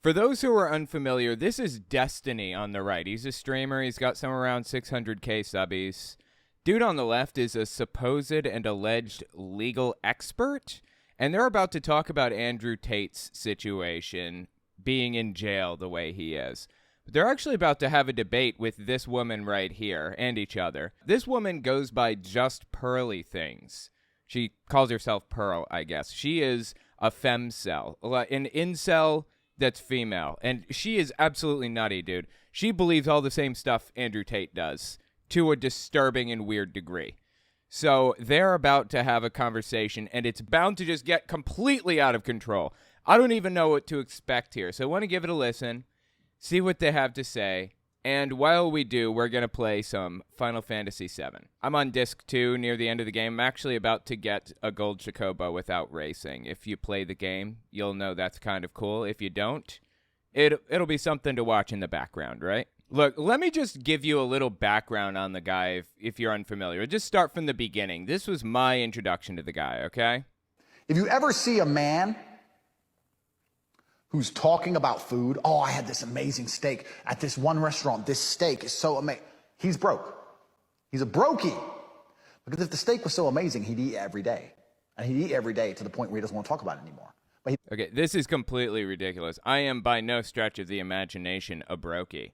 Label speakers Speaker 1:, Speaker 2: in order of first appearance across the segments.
Speaker 1: For those who are unfamiliar, this is Destiny on the right. He's a streamer. He's got somewhere around 600K subbies. Dude on the left is a supposed and alleged legal expert, and they're about to talk about Andrew Tate's situation, being in jail the way he is. But they're actually about to have a debate with this woman right here and each other. This woman goes by Just Pearly Things. She calls herself Pearl, I guess. She is a femcel, an incel that's female, and she is absolutely nutty, dude. She believes all the same stuff Andrew Tate does, to a disturbing and weird degree. So they're about to have a conversation, and it's bound to just get completely out of control. I don't even know what to expect here, so I want to give it a listen, see what they have to say, and while we do, we're going to play some Final Fantasy VII. I'm on disc 2 near the end of the game. I'm actually about to get a gold Chocobo without racing. If you play the game, you'll know that's kind of cool. If you don't, it'll be something to watch in the background, right? Look, let me just give you a little background on the guy if you're unfamiliar. Just start from the beginning. This was my introduction to the guy, okay?
Speaker 2: If you ever see a man who's talking about food, oh, I had this amazing steak at this one restaurant. This steak is so amazing. He's broke. He's a brokey. Because if the steak was so amazing, he'd eat every day. And he'd eat every day to the point where he doesn't want to talk about it anymore.
Speaker 1: Okay, this is completely ridiculous. I am by no stretch of the imagination a brokey.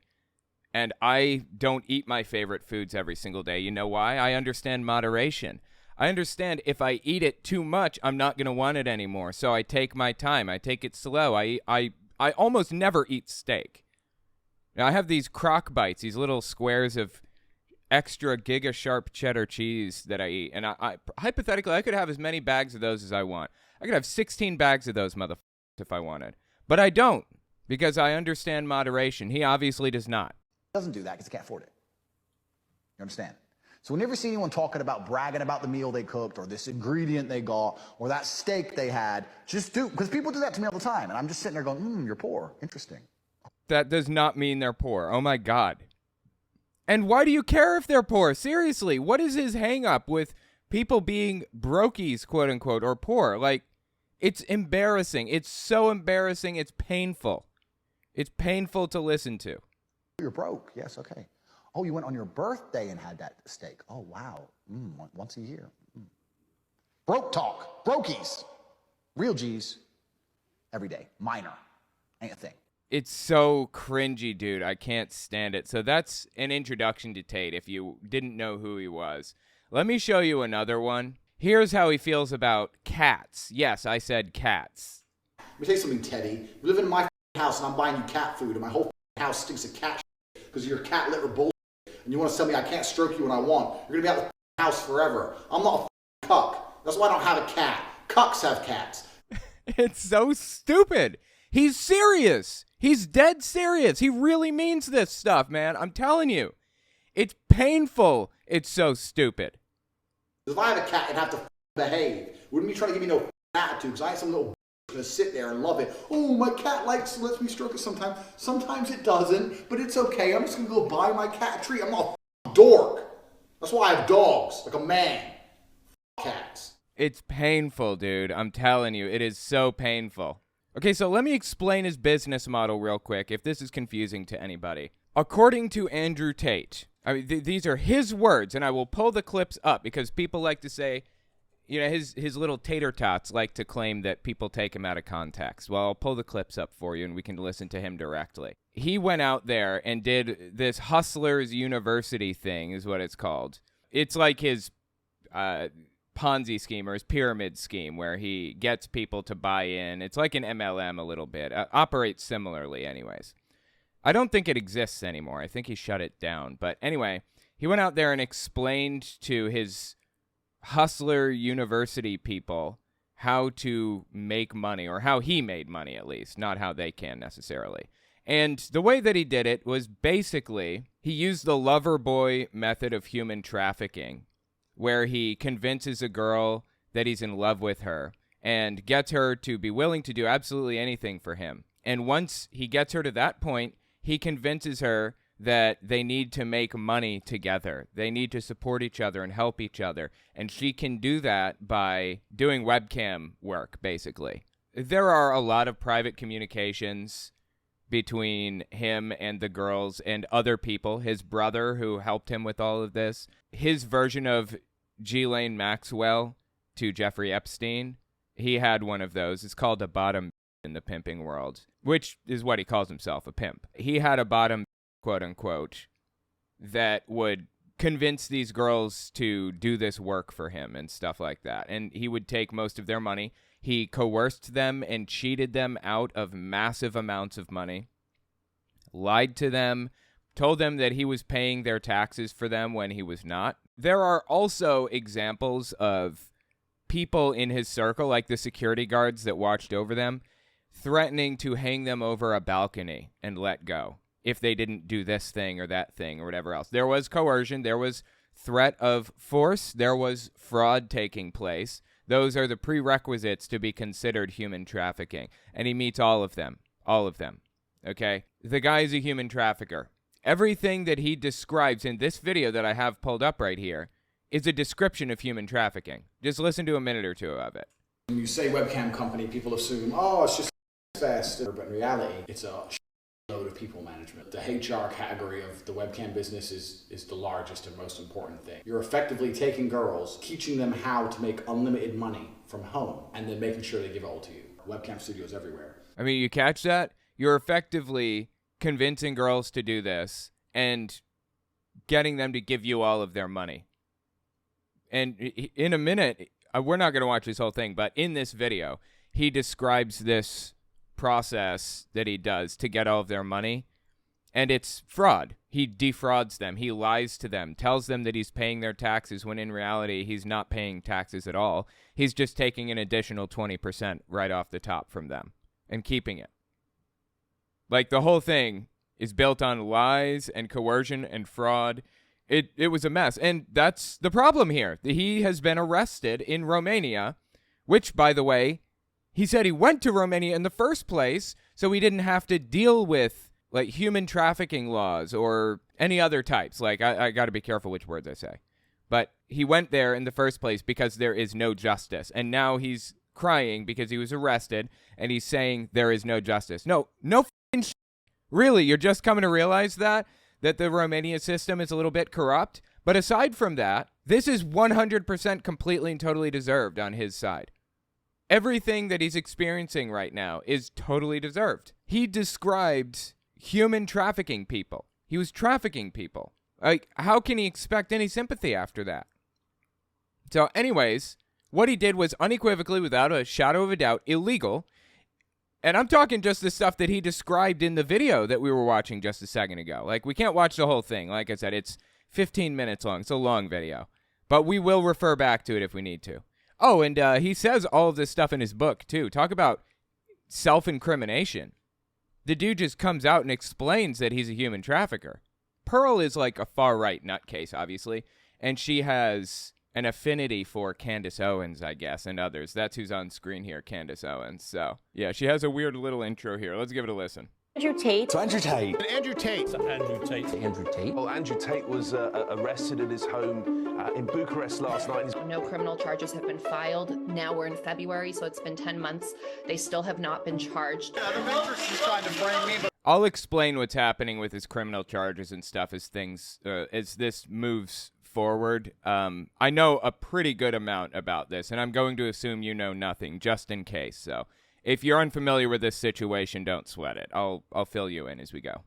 Speaker 1: And I don't eat my favorite foods every single day. You know why? I understand moderation. I understand if I eat it too much, I'm not going to want it anymore. So I take my time. I take it slow. I almost never eat steak. Now, I have these crock bites, these little squares of extra giga sharp cheddar cheese that I eat. And I hypothetically, I could have as many bags of those as I want. I could have 16 bags of those motherfuckers if I wanted. But I don't, because I understand moderation. He obviously does not.
Speaker 2: He doesn't do that because he can't afford it. You understand? So whenever you see anyone talking about bragging about the meal they cooked or this ingredient they got or that steak they had, just do, because people do that to me all the time. And I'm just sitting there going, you're poor. Interesting.
Speaker 1: That does not mean they're poor. Oh, my God. And why do you care if they're poor? Seriously, what is his hang up with people being brokies, quote unquote, or poor? Like, it's embarrassing. It's so embarrassing. It's painful. It's painful to listen to.
Speaker 2: You're broke. Yes, okay. Oh, you went on your birthday and had that steak. Oh, wow. Once a year. Broke talk. Brokies. Real G's. Every day. Minor. Ain't a thing.
Speaker 1: It's so cringy, dude. I can't stand it. So that's an introduction to Tate if you didn't know who he was. Let me show you another one. Here's how he feels about cats. Yes, I said cats.
Speaker 2: Let me tell you something, Teddy. You live in my house and I'm buying you cat food and my whole house stinks of cat because of your cat litter bullshit. And you want to tell me I can't stroke you when I want. You're going to be out of the house forever. I'm not a cuck. That's why I don't have a cat. Cucks have cats.
Speaker 1: It's so stupid. He's serious. He's dead serious. He really means this stuff, man. I'm telling you. It's painful. It's so stupid.
Speaker 2: If I have a cat, it'd have to behave. Wouldn't be trying to give me no attitude because I ain't some little going to sit there and love it. Oh, my cat lets me stroke it sometimes. Sometimes it doesn't, but it's okay. I'm just going to go buy my cat a treat. I'm not a dork. That's why I have dogs, like a man. Cats.
Speaker 1: It's painful, dude. I'm telling you. It is so painful. Okay, so let me explain his business model real quick, if this is confusing to anybody. According to Andrew Tate, I mean, these are his words, and I will pull the clips up because people like to say, you know, his little tater tots like to claim that people take him out of context. Well, I'll pull the clips up for you, and we can listen to him directly. He went out there and did this Hustlers University thing, is what it's called. It's like his Ponzi scheme or his pyramid scheme where he gets people to buy in. It's like an MLM a little bit. Operates similarly anyways. I don't think it exists anymore. I think he shut it down. But anyway, he went out there and explained to his Hustler University people how to make money, or how he made money at least, not how they can necessarily. And the way that he did it was basically he used the lover boy method of human trafficking, where he convinces a girl that he's in love with her and gets her to be willing to do absolutely anything for him. And once he gets her to that point, he convinces her that they need to make money together. They need to support each other and help each other. And she can do that by doing webcam work, basically. There are a lot of private communications between him and the girls and other people. His brother, who helped him with all of this, his version of Ghislaine Maxwell to Jeffrey Epstein, he had one of those. It's called a bottom in the pimping world, which is what he calls himself, a pimp. He had a bottom, quote unquote, that would convince these girls to do this work for him and stuff like that. And he would take most of their money. He coerced them and cheated them out of massive amounts of money, lied to them, told them that he was paying their taxes for them when he was not. There are also examples of people in his circle, like the security guards that watched over them, threatening to hang them over a balcony and let go if they didn't do this thing or that thing or whatever else. There was coercion. There was threat of force. There was fraud taking place. Those are the prerequisites to be considered human trafficking. And he meets all of them. All of them. Okay? The guy is a human trafficker. Everything that he describes in this video that I have pulled up right here is a description of human trafficking. Just listen to a minute or two of it.
Speaker 2: When you say webcam company, people assume, oh, it's just fast. But in reality, it's a load of people management. The HR category of the webcam business is the largest and most important thing. You're effectively taking girls, teaching them how to make unlimited money from home, and then making sure they give it all to you. Webcam studios everywhere.
Speaker 1: I mean, you catch that? You're effectively convincing girls to do this and getting them to give you all of their money. And in a minute, we're not going to watch this whole thing, but in this video, he describes this process that he does to get all of their money, and it's fraud. He defrauds them. He lies to them, tells them that he's paying their taxes when in reality he's not paying taxes at all. He's just taking an additional 20% right off the top from them and keeping it. Like, the whole thing is built on lies and coercion and fraud. It was a mess, and that's the problem here. He has been arrested in Romania, which, by the way, he said he went to Romania in the first place so he didn't have to deal with, like, human trafficking laws or any other types. Like, I got to be careful which words I say. But he went there in the first place because there is no justice. And now he's crying because he was arrested, and he's saying there is no justice. No f***ing shit. Really, you're just coming to realize that the Romania system is a little bit corrupt? But aside from that, this is 100% completely and totally deserved on his side. Everything that he's experiencing right now is totally deserved. He described human trafficking people. He was trafficking people. Like, how can he expect any sympathy after that? So anyways, what he did was unequivocally, without a shadow of a doubt, illegal. And I'm talking just the stuff that he described in the video that we were watching just a second ago. Like, we can't watch the whole thing. Like I said, it's 15 minutes long. It's a long video. But we will refer back to it if we need to. Oh, and he says all of this stuff in his book, too. Talk about self-incrimination. The dude just comes out and explains that he's a human trafficker. Pearl is like a far-right nutcase, obviously, and she has an affinity for Candace Owens, I guess, and others. That's who's on screen here, Candace Owens. So, yeah, she has a weird little intro here. Let's give it a listen.
Speaker 3: Andrew Tate.
Speaker 4: So Andrew Tate.
Speaker 5: Andrew Tate.
Speaker 4: Andrew Tate.
Speaker 3: Andrew Tate.
Speaker 4: Well, Andrew Tate was arrested at his home in Bucharest last night.
Speaker 6: No criminal charges have been filed. Now we're in February, so it's been 10 months. They still have not been charged.
Speaker 5: The Matrix is trying to frame me, but
Speaker 1: I'll explain what's happening with his criminal charges and stuff as this moves forward. I know a pretty good amount about this, and I'm going to assume you know nothing, just in case. So if you're unfamiliar with this situation, don't sweat it. I'll fill you in as we go.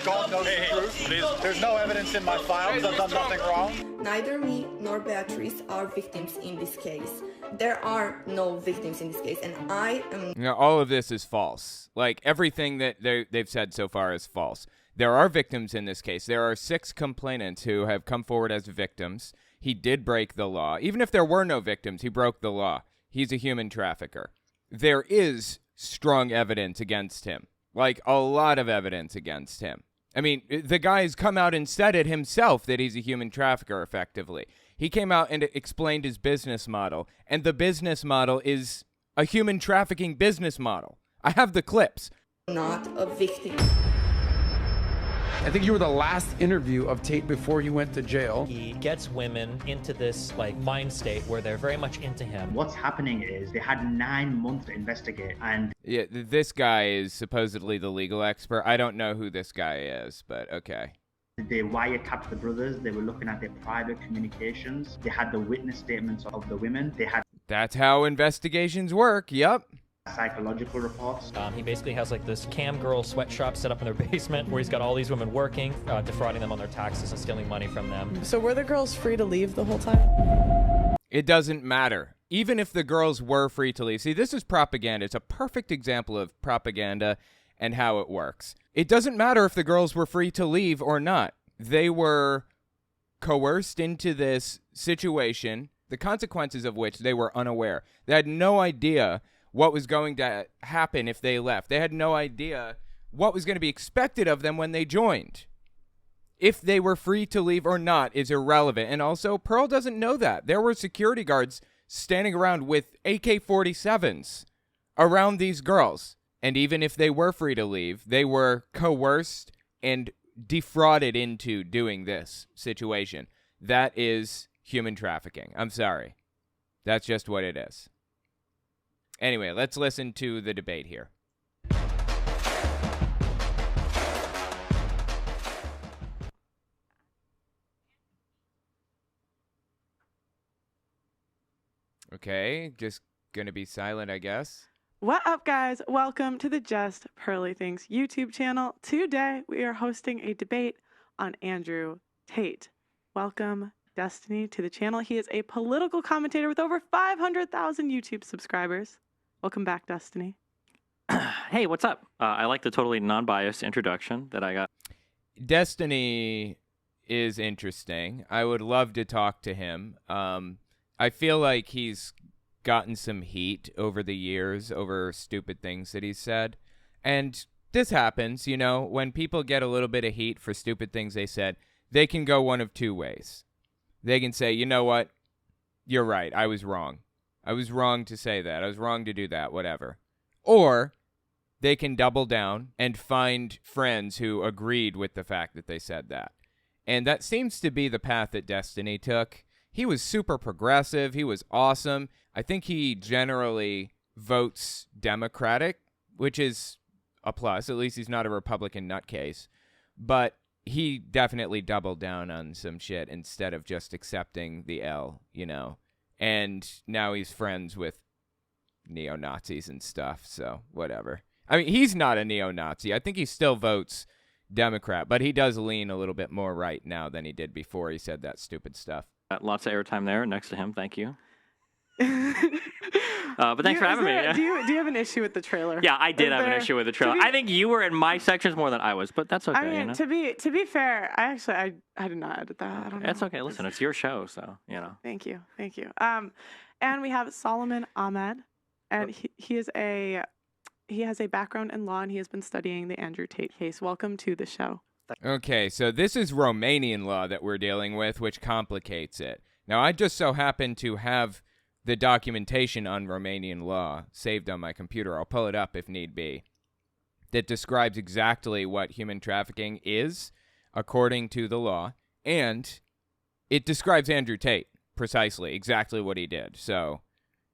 Speaker 5: God knows the truth. There's no evidence in my files. I've done nothing wrong.
Speaker 7: Neither me nor Beatrice are victims in this case. There are no victims in this case, and I am...
Speaker 1: You know, all of this is false. Like, everything that they've said so far is false. There are victims in this case. There are 6 complainants who have come forward as victims. He did break the law. Even if there were no victims, he broke the law. He's a human trafficker. There is strong evidence against him. Like, a lot of evidence against him. I mean, the guy's come out and said it himself that he's a human trafficker, effectively. He came out and explained his business model, and the business model is a human trafficking business model. I have the clips.
Speaker 7: not a victim.
Speaker 3: I think you were the last interview of Tate before you went to jail.
Speaker 8: He gets women into this like mind state where they're very much into him.
Speaker 9: What's happening is they had 9 months to investigate, and
Speaker 1: Yeah, this guy is supposedly the legal expert. I don't know who this guy is, but okay.
Speaker 9: they wiretapped the brothers. They were looking at their private communications. They had the witness statements of the women. They had
Speaker 1: That's how investigations work. Yep.
Speaker 9: psychological reports.
Speaker 8: He basically has like this cam girl sweatshop set up in their basement where he's got all these women working, defrauding them on their taxes and stealing money from them.
Speaker 10: So were the girls free to leave the whole time?
Speaker 1: It doesn't matter. Even if the girls were free to leave. See, this is propaganda. It's a perfect example of propaganda and how it works. It doesn't matter if the girls were free to leave or not. They were coerced into this situation, the consequences of which they were unaware. They had no idea what was going to happen if they left. They had no idea what was going to be expected of them when they joined. If they were free to leave or not is irrelevant. And also, Pearl doesn't know that. There were security guards standing around with AK-47s around these girls. And even if they were free to leave, they were coerced and defrauded into doing this situation. That is human trafficking. I'm sorry. That's just what it is. Anyway, let's listen to the debate here. Okay, just gonna be silent, I guess.
Speaker 10: What up, guys? Welcome to the Just Pearly Things YouTube channel. Today, we are hosting a debate on Andrew Tate. Welcome, Destiny, to the channel. He is a political commentator with over 500,000 YouTube subscribers. Welcome back, Destiny.
Speaker 11: Hey, what's up? I like the totally non-biased introduction that I got.
Speaker 1: Destiny is interesting. I would love to talk to him. I feel like he's gotten some heat over the years over stupid things that he's said. And this happens, you know, when people get a little bit of heat for stupid things they said, they can go one of two ways. They can say, you know what? You're right. I was wrong. I was wrong to say that. I was wrong to do that, whatever. Or they can double down and find friends who agreed with the fact that they said that. And that seems to be the path that Destiny took. He was super progressive. He was awesome. I think he generally votes Democratic, which is a plus. At least he's not a Republican nutcase. But he definitely doubled down on some shit instead of just accepting the L, you know. And now he's friends with neo-Nazis and stuff, so whatever. I mean, he's not a neo-Nazi. I think he still votes Democrat, but he does lean a little bit more right now than he did before he said that stupid stuff.
Speaker 11: Got lots of airtime there next to him. Thank you. But thanks for having me.
Speaker 10: Do you have an issue with the trailer?
Speaker 11: Yeah, I did have an issue with the trailer. I think you were in my sections more than I was, but that's okay.
Speaker 10: I mean,
Speaker 11: you know?
Speaker 10: to be fair, I did not edit that. I don't know.
Speaker 11: It's okay. Listen, it's your show, so you know.
Speaker 10: Thank you. And we have Solomon Ahmed, and he has a background in law, and he has been studying the Andrew Tate case. Welcome to the show.
Speaker 1: Okay, so this is Romanian law that we're dealing with, which complicates it. Now, I just so happen to have the documentation on Romanian law saved on my computer. I'll pull it up if need be. That describes exactly what human trafficking is, according to the law, and it describes Andrew Tate precisely, exactly what he did. So,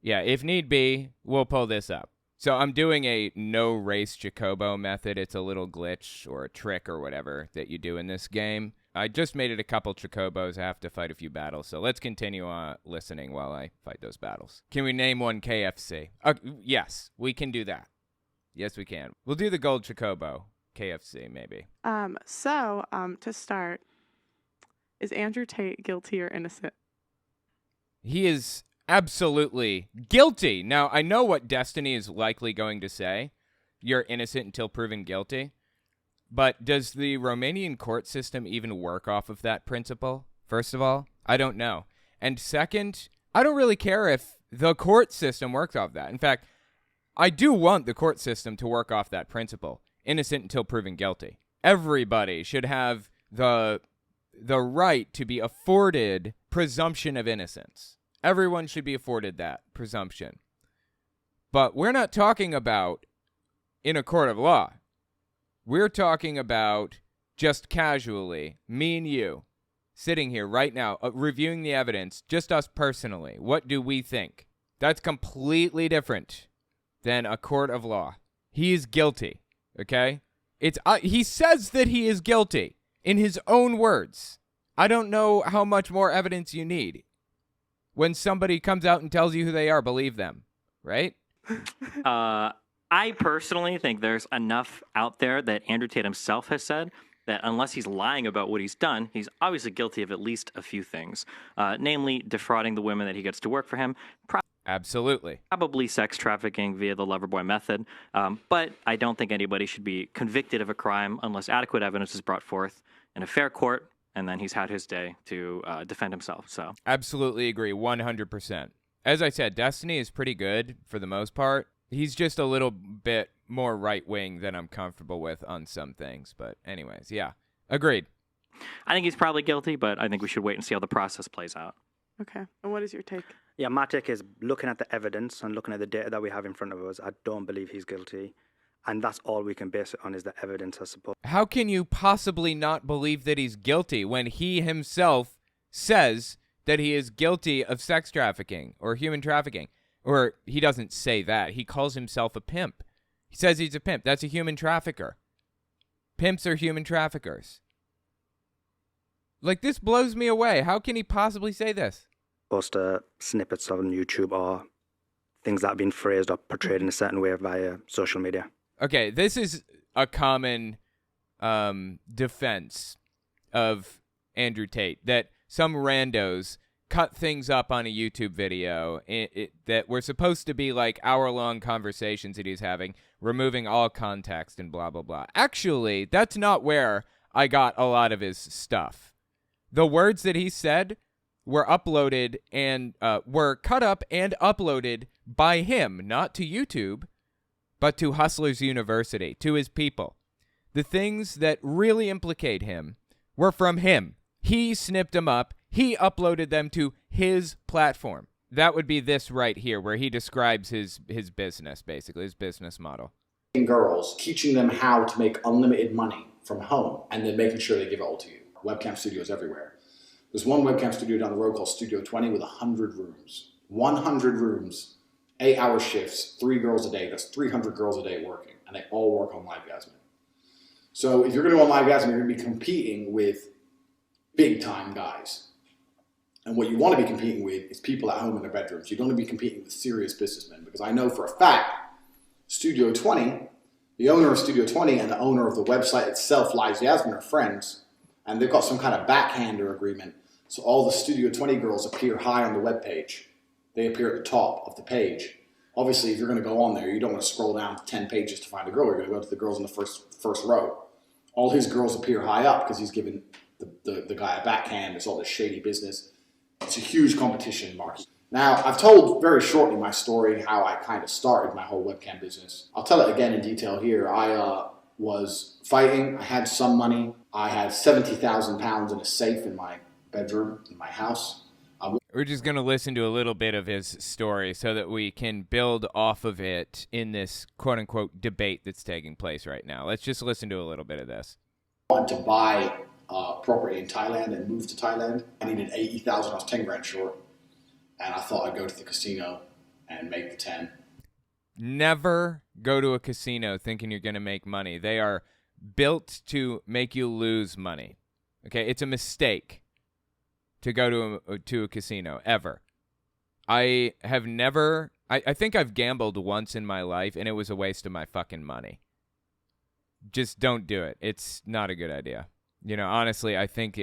Speaker 1: yeah, if need be, we'll pull this up. So I'm doing a no-race Jacobo method. It's a little glitch or a trick or whatever that you do in this game. I just made it a couple Chocobos. I have to fight a few battles. So let's continue listening while I fight those battles. Can we name one KFC? Yes, we can do that. Yes, we can. We'll do the gold Chocobo. KFC, maybe.
Speaker 10: To start, is Andrew Tate guilty or innocent?
Speaker 1: He is absolutely guilty. Now, I know what Destiny is likely going to say. You're innocent until proven guilty. But does the Romanian court system even work off of that principle? First of all, I don't know. And second, I don't really care if the court system works off that. In fact, I do want the court system to work off that principle. Innocent until proven guilty. Everybody should have the right to be afforded presumption of innocence. Everyone should be afforded that presumption. But we're not talking about in a court of law. We're talking about just casually, me and you, sitting here right now, reviewing the evidence, just us personally, what do we think? That's completely different than a court of law. He is guilty, okay? He says that he is guilty in his own words. I don't know how much more evidence you need. When somebody comes out and tells you who they are, believe them, right?
Speaker 11: I personally think there's enough out there that Andrew Tate himself has said that unless he's lying about what he's done, he's obviously guilty of at least a few things, namely defrauding the women that he gets to work for him.
Speaker 1: Absolutely.
Speaker 11: Probably sex trafficking via the Loverboy method. But I don't think anybody should be convicted of a crime unless adequate evidence is brought forth in a fair court, and then he's had his day to defend himself. So
Speaker 1: absolutely agree, 100%. As I said, Destiny is pretty good for the most part. He's just a little bit more right-wing than I'm comfortable with on some things. But anyways, yeah, agreed.
Speaker 11: I think he's probably guilty, but I think we should wait and see how the process plays out.
Speaker 10: Okay. And what is your take?
Speaker 12: Yeah, my take is looking at the evidence and looking at the data that we have in front of us, I don't believe he's guilty. And that's all we can base it on is the evidence, I suppose.
Speaker 1: How can you possibly not believe that he's guilty when he himself says that he is guilty of sex trafficking or human trafficking? Or he doesn't say that. He calls himself a pimp. He says he's a pimp. That's a human trafficker. Pimps are human traffickers. Like, this blows me away. How can he possibly say this?
Speaker 12: Post snippets on YouTube or things that have been phrased or portrayed in a certain way via social media.
Speaker 1: Okay, this is a common defense of Andrew Tate, that some randos cut things up on a YouTube video that were supposed to be like hour-long conversations that he's having, removing all context and blah, blah, blah. Actually, that's not where I got a lot of his stuff. The words that he said were uploaded and were cut up and uploaded by him, not to YouTube, but to Hustlers University, to his people. The things that really implicate him were from him. He snipped them up. He uploaded them to his platform. That would be this right here, where he describes his business, basically, his business model.
Speaker 2: Girls, teaching them how to make unlimited money from home, and then making sure they give it all to you. Webcam studios everywhere. There's one webcam studio down the road called Studio 20 with 100 rooms. 100 rooms, 8-hour shifts, 3 girls a day. That's 300 girls a day working, and they all work on LiveGasming. So if you're going to go on LiveGasming, you're going to be competing with big-time guys. And what you want to be competing with is people at home in their bedrooms. You don't want to be competing with serious businessmen, because I know for a fact, Studio 20, the owner of Studio 20 and the owner of the website itself, LiveGasming, are friends, and they've got some kind of backhander agreement. So all the Studio 20 girls appear high on the webpage. They appear at the top of the page. Obviously, if you're going to go on there, you don't want to scroll down 10 pages to find a girl. You're going to go to the girls in the first row. All his girls appear high up because he's given the guy a backhand. It's all this shady business. It's a huge competition market. Now, I've told very shortly my story, how I kind of started my whole webcam business. I'll tell it again in detail here. I was fighting. I had some money. I had 70,000 pounds in a safe in my bedroom, in my house.
Speaker 1: We're just going to listen to a little bit of his story so that we can build off of it in this quote-unquote debate that's taking place right now. Let's just listen to a little bit of this.
Speaker 2: I wanted to buy property in Thailand and move to Thailand. I needed 80,000. I was 10 grand short. And I thought I'd go to the casino and make the 10.
Speaker 1: Never go to a casino thinking you're going to make money. They are built to make you lose money. Okay, it's a mistake to go to a casino, ever. I have never... I think I've gambled once in my life, and it was a waste of my fucking money. Just don't do it. It's not a good idea. You know, honestly, I think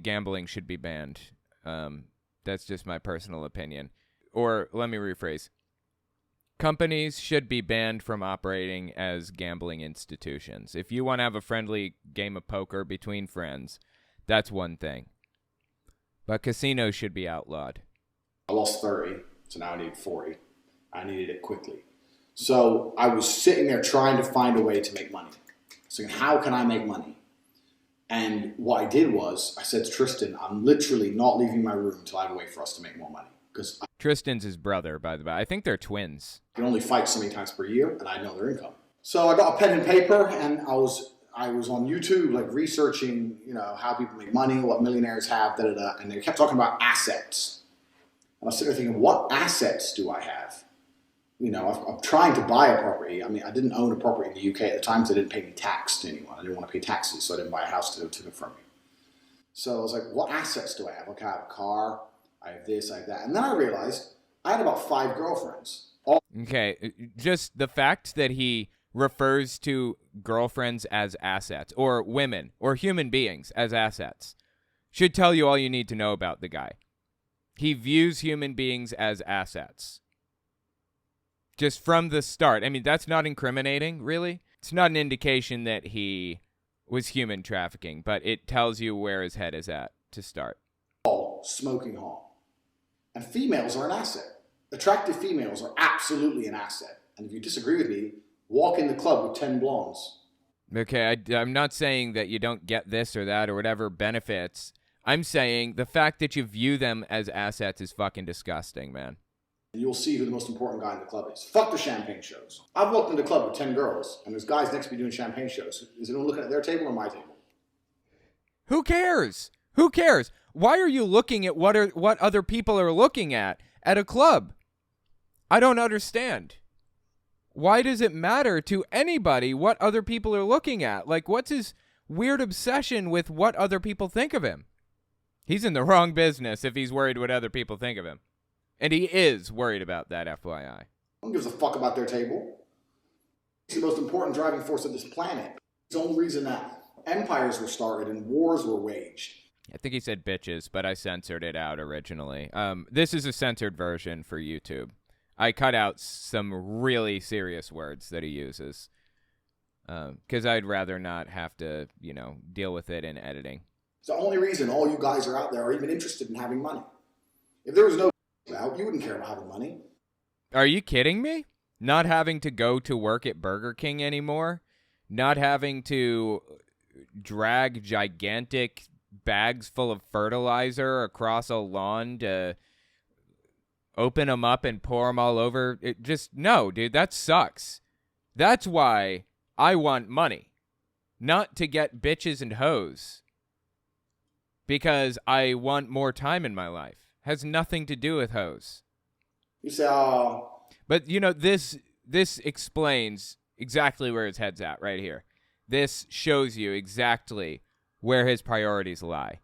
Speaker 1: gambling should be banned. That's just my personal opinion. Or let me rephrase. Companies should be banned from operating as gambling institutions. If you want to have a friendly game of poker between friends, that's one thing. But casinos should be outlawed.
Speaker 2: I lost 30, so now I need 40. I needed it quickly. So I was sitting there trying to find a way to make money. So how can I make money? And what I did was, I said to Tristan, I'm literally not leaving my room until I have a way for us to make more money. Because
Speaker 1: Tristan's his brother, by the way. I think they're twins.
Speaker 2: I can only fight so many times per year, and I know their income. So I got a pen and paper, and I was on YouTube, like researching, how people make money, what millionaires have, and they kept talking about assets. And I was sitting there thinking, what assets do I have? I'm trying to buy a property. I mean, I didn't own a property in the UK at the time because they didn't pay me tax to anyone. I didn't want to pay taxes, so I didn't buy a house to confirm me. So I was like, what assets do I have? Okay, I have a car, I have this, I have that. And then I realized I had about 5 girlfriends.
Speaker 1: Okay, just the fact that he refers to girlfriends as assets, or women, or human beings as assets, should tell you all you need to know about the guy. He views human beings as assets. Just from the start. I mean, that's not incriminating, really. It's not an indication that he was human trafficking, but it tells you where his head is at to start.
Speaker 2: Smoking hall. And females are an asset. Attractive females are absolutely an asset. And if you disagree with me, walk in the club with 10 blondes.
Speaker 1: Okay, I'm not saying that you don't get this or that or whatever benefits. I'm saying the fact that you view them as assets is fucking disgusting, man.
Speaker 2: And you'll see who the most important guy in the club is. Fuck the champagne shows. I've walked into the club with 10 girls, and there's guys next to me doing champagne shows. Is anyone looking at their table or my table?
Speaker 1: Who cares? Who cares? Why are you looking at what other people are looking at a club? I don't understand. Why does it matter to anybody what other people are looking at? Like, what's his weird obsession with what other people think of him? He's in the wrong business if he's worried what other people think of him. And he is worried about that, FYI.
Speaker 2: No one gives a fuck about their table. It's the most important driving force of this planet. It's the only reason that empires were started and wars were waged.
Speaker 1: I think he said bitches, but I censored it out originally. This is a censored version for YouTube. I cut out some really serious words that he uses. Because I'd rather not have to, deal with it in editing.
Speaker 2: It's the only reason all you guys are out there are even interested in having money. If there was no out, you wouldn't care about having money.
Speaker 1: Are you kidding me? Not having to go to work at Burger King anymore? Not having to drag gigantic bags full of fertilizer across a lawn to open them up and pour them all over? No, dude, that sucks. That's why I want money. Not to get bitches and hoes. Because I want more time in my life. Has nothing to do with hoes.
Speaker 2: You say, oh.
Speaker 1: But, this explains exactly where his head's at right here. This shows you exactly where his priorities lie.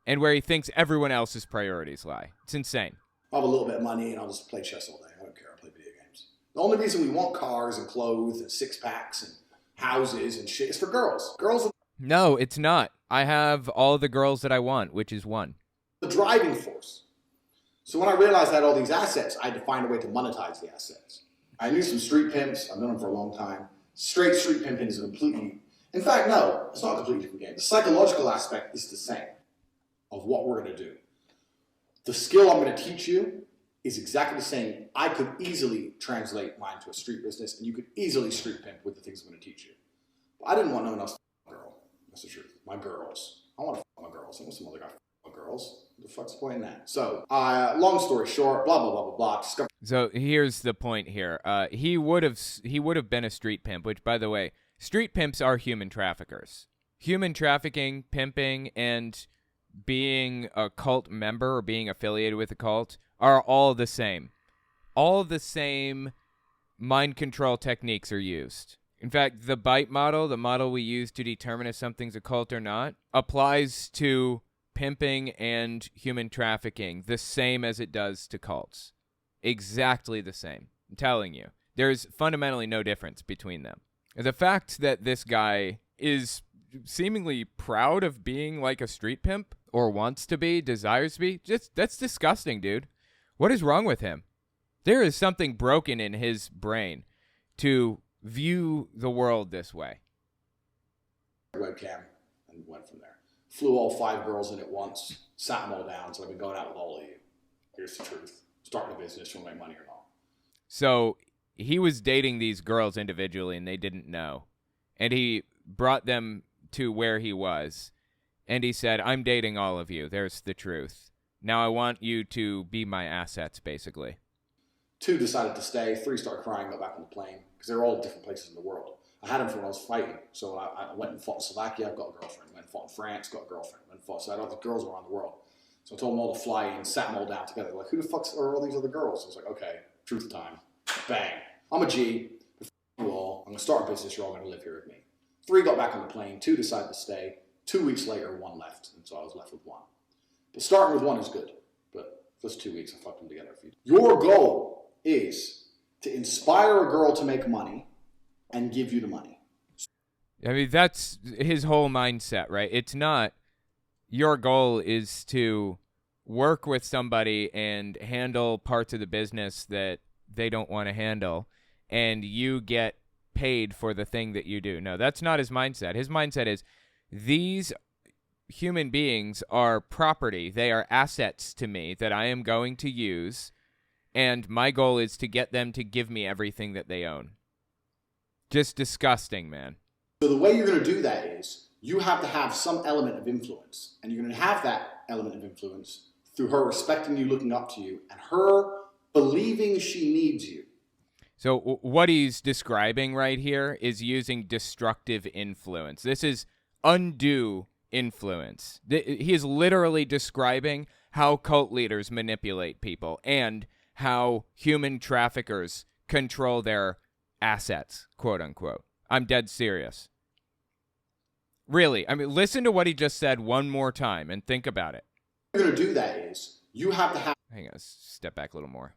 Speaker 1: And where he thinks everyone else's priorities lie. It's insane.
Speaker 2: I'll have a little bit of money and I'll just play chess all day. I don't care. I'll play video games. The only reason we want cars and clothes and six-packs and houses and shit is for girls.
Speaker 1: No, it's not. I have all the girls that I want, which is one.
Speaker 2: The driving force. So when I realized I had all these assets, I had to find a way to monetize the assets. I knew some street pimps. I've known them for a long time. Straight street pimping is in fact, no, it's not a completely different game. The psychological aspect is the same of what we're going to do. The skill I'm going to teach you is exactly the same. I could easily translate mine to a street business, and you could easily street pimp with the things I'm going to teach you. But I didn't want no one else to f*** a girl. That's the truth. My girls. I want to f*** my girls. I want some other guy to f*** my girls. What the fuck's the point in that? So, long story short, blah, blah, blah, blah, blah.
Speaker 1: So here's the point here. He would have been a street pimp, which, by the way, street pimps are human traffickers. Human trafficking, pimping, and being a cult member or being affiliated with a cult are all the same. All the same mind control techniques are used. In fact, the bite model, the model we use to determine if something's a cult or not, applies to pimping and human trafficking the same as it does to cults. Exactly the same. I'm telling you. There's fundamentally no difference between them. The fact that this guy is seemingly proud of being like a street pimp, or wants to be, desires to be, that's disgusting, dude. What is wrong with him? There is something broken in his brain to view the world this way.
Speaker 2: Webcam and went from there. Flew all 5 girls in at once, sat them all down, so I've been going out with all of you. Here's the truth. Starting a business, you'll make money or not.
Speaker 1: So he was dating these girls individually and they didn't know. And he brought them to where he was. And he said, I'm dating all of you. There's the truth. Now I want you to be my assets, basically.
Speaker 2: 2 decided to stay. 3 started crying, got back on the plane, because they're all different places in the world. I had them for when I was fighting. So I went and fought in Slovakia, I've got a girlfriend. Went and fought in France, got a girlfriend. Went and fought, so I had all the girls around the world. So I told them all to fly in, sat them all down together. Like, who the fuck are all these other girls? I was like, okay, truth time. Bang. I'm a G. You all. I'm going to start a business. You're all going to live here with me. 3 got back on the plane. 2 decided to stay. 2 weeks later, 1 left. And so I was left with 1. But starting with 1 is good. But those 2 weeks, I fucked them together a few. Your goal is to inspire a girl to make money and give you the money.
Speaker 1: I mean, that's his whole mindset, right? It's not your goal is to work with somebody and handle parts of the business that they don't want to handle, and you get paid for the thing that you do. No, that's not his mindset. His mindset is these human beings are property. They are assets to me that I am going to use, and my goal is to get them to give me everything that they own. Just disgusting, man.
Speaker 2: So the way you're going to do that is you have to have some element of influence, and you're going to have that element of influence through her respecting you, looking up to you, and her believing she needs you.
Speaker 1: So what he's describing right here is using destructive influence. This is undue influence. He is literally describing how cult leaders manipulate people and how human traffickers control their assets, quote unquote. I'm dead serious. Really, I mean, listen to what he just said one more time and think about it.
Speaker 2: What you're going to do that is you have to have...
Speaker 1: Hang on, step back a little more.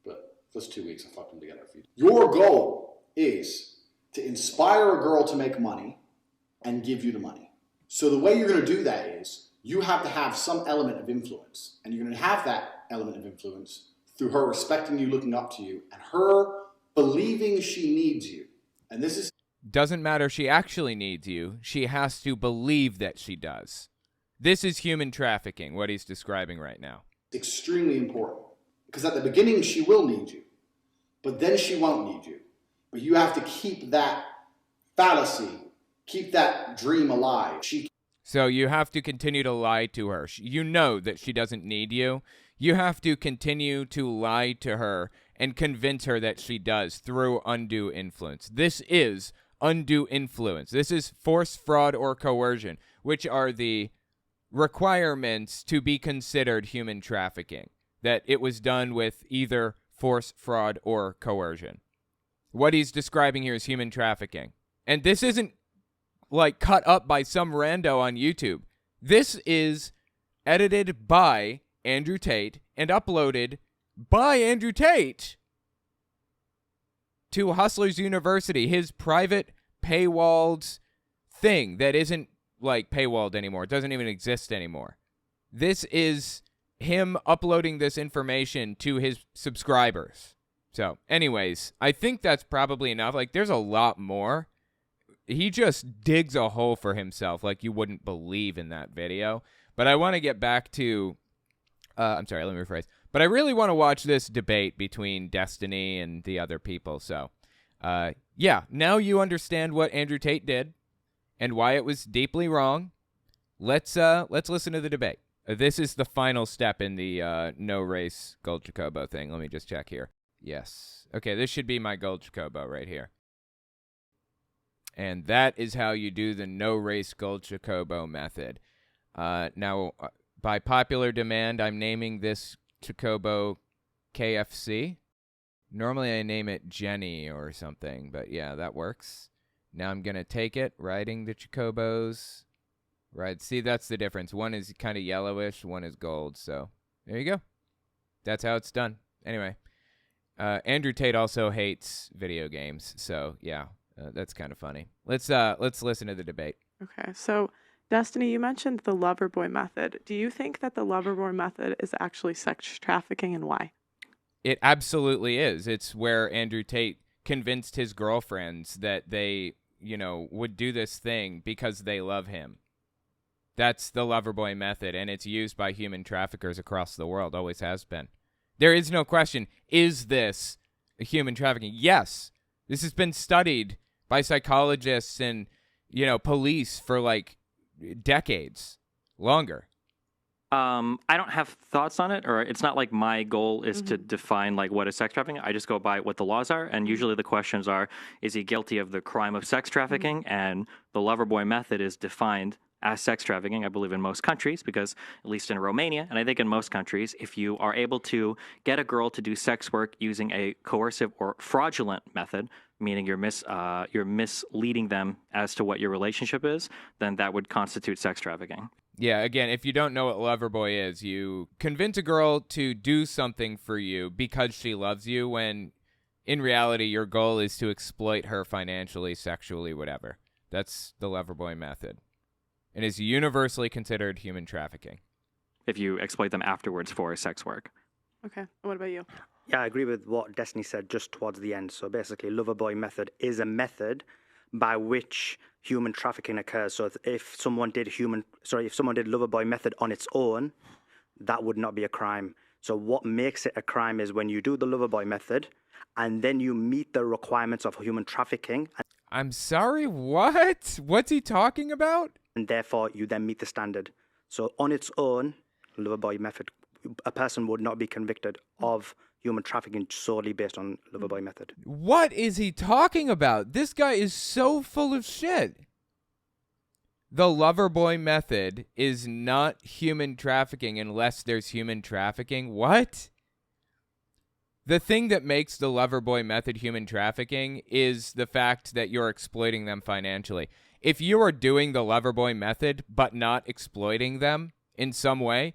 Speaker 2: But those 2 weeks, I fucked them together a few. Your goal is to inspire a girl to make money and give you the money. So the way you're going to do that is you have to have some element of influence, and you're going to have that element of influence through her respecting you, looking up to you, and her believing she needs you. And this is...
Speaker 1: Doesn't matter if she actually needs you. She has to believe that she does. This is human trafficking, what he's describing right now.
Speaker 2: Extremely important. Because at the beginning, she will need you. But then she won't need you. But you have to keep that fallacy, keep that dream alive.
Speaker 1: So you have to continue to lie to her. You know that she doesn't need you. You have to continue to lie to her and convince her that she does through undue influence. This is undue influence. This is force, fraud, or coercion, which are the requirements to be considered human trafficking, that it was done with either force, fraud, or coercion. What he's describing here is human trafficking. And this isn't like cut up by some rando on YouTube. This is edited by Andrew Tate and uploaded by Andrew Tate to Hustlers University, his private paywalled thing that isn't like paywalled anymore. It doesn't even exist anymore. This is him uploading this information to his subscribers. So, anyways, I think that's probably enough. Like, there's a lot more. He just digs a hole for himself like you wouldn't believe in that video. But I want to get back to... I'm sorry, let me rephrase. But I really want to watch this debate between Destiny and the other people. So, yeah, now you understand what Andrew Tate did and why it was deeply wrong. Let's listen to the debate. This is the final step in the no race Gold Jacobo thing. Let me just check here. Yes. Okay, this should be my Gold Jacobo right here. And that is how you do the no race Gold Jacobo method. Now, by popular demand, I'm naming this Jacobo KFC. Normally I name it Jenny or something, but yeah, that works. Now I'm going to take it, riding the Chacobos. Right, see, that's the difference. One is kind of yellowish, one is gold, so there you go. That's how it's done. Anyway, Andrew Tate also hates video games, so yeah, that's kind of funny. Let's listen to the debate.
Speaker 10: Okay, so Destiny, you mentioned the Loverboy method. Do you think that the Loverboy method is actually sex trafficking, and why?
Speaker 1: It absolutely is. It's where Andrew Tate convinced his girlfriends that they, would do this thing because they love him. That's the Loverboy method, and it's used by human traffickers across the world, always has been. There is no question, is this human trafficking? Yes. This has been studied by psychologists and, police for like decades, longer.
Speaker 11: I don't have thoughts on it, or it's not like my goal is to define like what is sex trafficking. I just go by what the laws are, and usually the questions are: is he guilty of the crime of sex trafficking? And the Loverboy method is defined as sex trafficking, I believe, in most countries, because at least in Romania, and I think in most countries, if you are able to get a girl to do sex work using a coercive or fraudulent method, meaning you're misleading them as to what your relationship is, then that would constitute sex trafficking.
Speaker 1: Yeah, again, if you don't know what Loverboy is, you convince a girl to do something for you because she loves you, when in reality your goal is to exploit her financially, sexually, whatever. That's the Loverboy method. It is universally considered human trafficking.
Speaker 11: If you exploit them afterwards for sex work.
Speaker 10: Okay, what about you?
Speaker 12: Yeah, I agree with what Destiny said just towards the end. So basically, Loverboy method is a method by which human trafficking occurs. So if someone did Loverboy method on its own, that would not be a crime. So what makes it a crime is when you do the Loverboy method and then you meet the requirements of human trafficking.
Speaker 1: I'm sorry, what? What's he talking about?
Speaker 12: And therefore, you then meet the standard. So on its own, Loverboy method, a person would not be convicted of human trafficking solely based on Loverboy method.
Speaker 1: What is he talking about? This guy is so full of shit. The Loverboy method is not human trafficking unless there's human trafficking. What? The thing that makes the Loverboy method human trafficking is the fact that you're exploiting them financially. If you are doing the Loverboy method but not exploiting them in some way,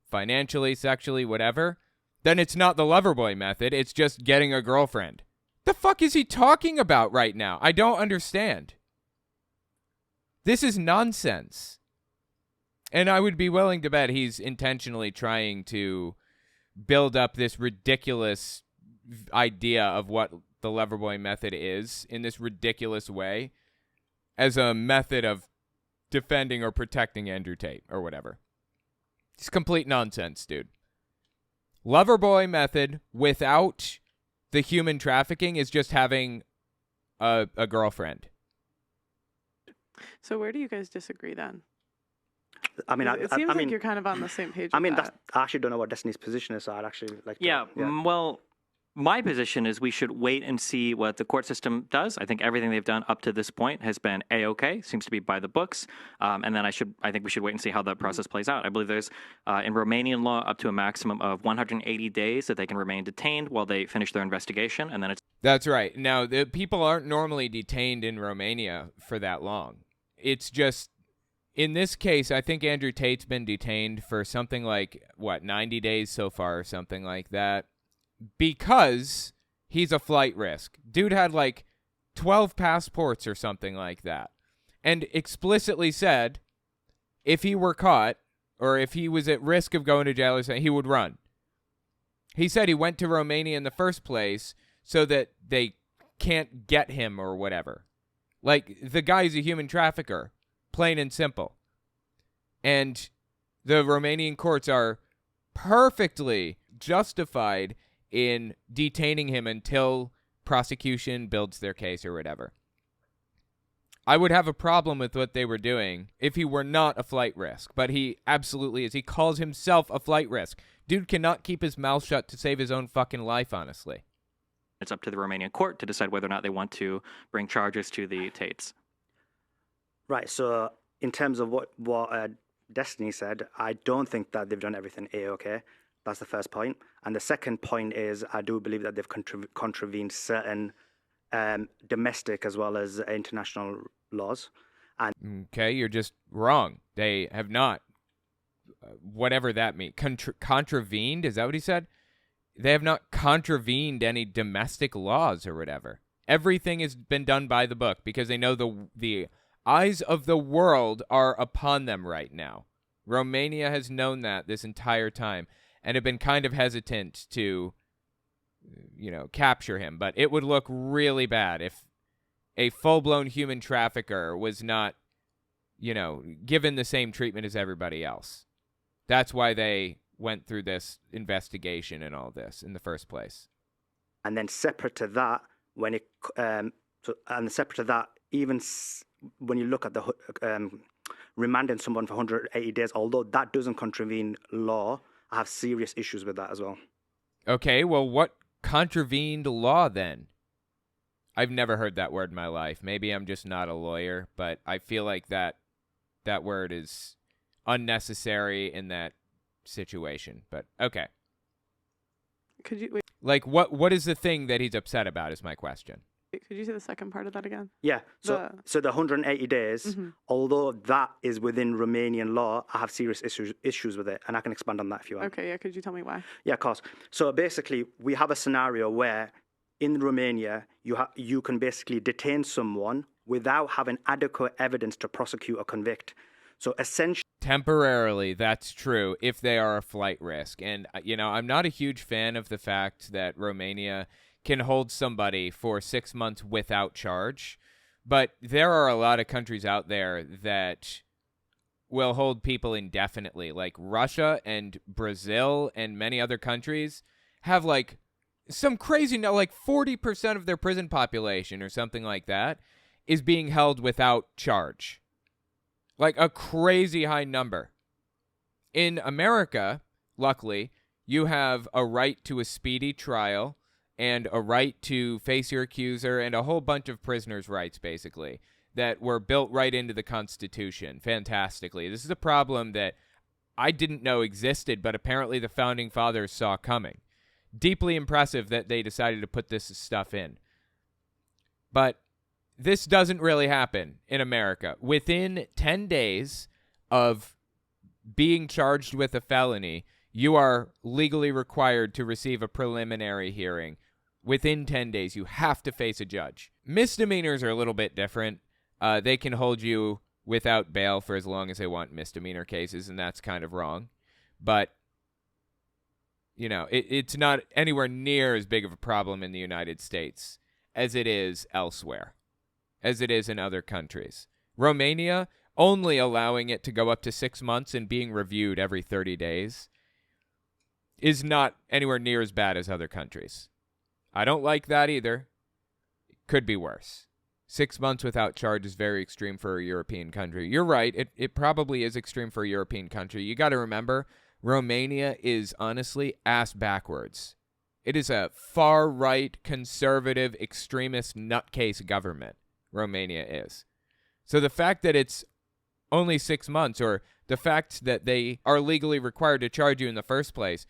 Speaker 1: financially, sexually, whatever, then it's not the Loverboy method. It's just getting a girlfriend. The fuck is he talking about right now? I don't understand. This is nonsense. And I would be willing to bet he's intentionally trying to build up this ridiculous idea of what the Loverboy method is in this ridiculous way as a method of defending or protecting Andrew Tate or whatever. It's complete nonsense, dude. Loverboy method without the human trafficking is just having a girlfriend.
Speaker 10: So where do you guys disagree then?
Speaker 12: I mean,
Speaker 10: it seems like you're kind of on the same page.
Speaker 12: I mean,
Speaker 10: with that.
Speaker 12: I actually don't know what Destiny's position is, so I'd actually like to...
Speaker 11: Yeah, well, my position is we should wait and see what the court system does. I think everything they've done up to this point has been A-okay, seems to be by the books. And then I think we should wait and see how that process plays out. I believe there's, in Romanian law, up to a maximum of 180 days that they can remain detained while they finish their investigation, and then it's...
Speaker 1: That's right. Now, the people aren't normally detained in Romania for that long. It's just... In this case, I think Andrew Tate's been detained for something like, 90 days so far or something like that, because he's a flight risk. Dude had like 12 passports or something like that, and explicitly said if he were caught or if he was at risk of going to jail or something, he would run. He said he went to Romania in the first place so that they can't get him or whatever. Like, the guy's a human trafficker. Plain and simple. And the Romanian courts are perfectly justified in detaining him until prosecution builds their case or whatever. I would have a problem with what they were doing if he were not a flight risk, but he absolutely is. He calls himself a flight risk. Dude cannot keep his mouth shut to save his own fucking life, honestly.
Speaker 11: It's up to the Romanian court to decide whether or not they want to bring charges to the Tates.
Speaker 12: Right, so in terms of what Destiny said, I don't think that they've done everything A-okay. That's the first point. And the second point is I do believe that they've contravened certain domestic as well as international laws. And
Speaker 1: okay, you're just wrong. They have not. Whatever that means. Contravened? Is that what he said? They have not contravened any domestic laws or whatever. Everything has been done by the book because they know the eyes of the world are upon them right now. Romania has known that this entire time and have been kind of hesitant to, capture him. But it would look really bad if a full-blown human trafficker was not, given the same treatment as everybody else. That's why they went through this investigation and all this in the first place.
Speaker 12: And then separate to that, even when you look at the remanding someone for 180 days, although that doesn't contravene law, I have serious issues with that as well.
Speaker 1: Okay, well, what contravened law then? I've never heard that word in my life. Maybe I'm just not a lawyer, but I feel like that word is unnecessary in that situation. But okay.
Speaker 10: Could you wait?
Speaker 1: Like, what is the thing that he's upset about is my question.
Speaker 10: Could you say the second part of that again?
Speaker 12: Yeah, so the 180 days, although that is within Romanian law, I have serious issues with it, and I can expand on that if you want.
Speaker 10: Okay, yeah, could you tell me why?
Speaker 12: Yeah, of course. So basically, we have a scenario where in Romania, you can basically detain someone without having adequate evidence to prosecute or convict. So essentially...
Speaker 1: Temporarily, that's true, if they are a flight risk. And, I'm not a huge fan of the fact that Romania can hold somebody for 6 months without charge. But there are a lot of countries out there that will hold people indefinitely. Like Russia and Brazil and many other countries have like some crazy, like 40% of their prison population or something like that is being held without charge. Like a crazy high number. In America, luckily, you have a right to a speedy trial and a right to face your accuser and a whole bunch of prisoners' rights, basically, that were built right into the Constitution fantastically. This is a problem that I didn't know existed, but apparently the Founding Fathers saw coming. Deeply impressive that they decided to put this stuff in. But this doesn't really happen in America. Within 10 days of being charged with a felony, you are legally required to receive a preliminary hearing. Within 10 days, you have to face a judge. Misdemeanors are a little bit different. They can hold you without bail for as long as they want misdemeanor cases, and that's kind of wrong. But, it's not anywhere near as big of a problem in the United States as it is elsewhere, as it is in other countries. Romania, only allowing it to go up to 6 months and being reviewed every 30 days is not anywhere near as bad as other countries. I don't like that either. It could be worse. 6 months without charge is very extreme for a European country. You're right. It probably is extreme for a European country. You got to remember, Romania is honestly ass backwards. It is a far-right, conservative, extremist nutcase government. Romania is. So the fact that it's only 6 months, or the fact that they are legally required to charge you in the first place,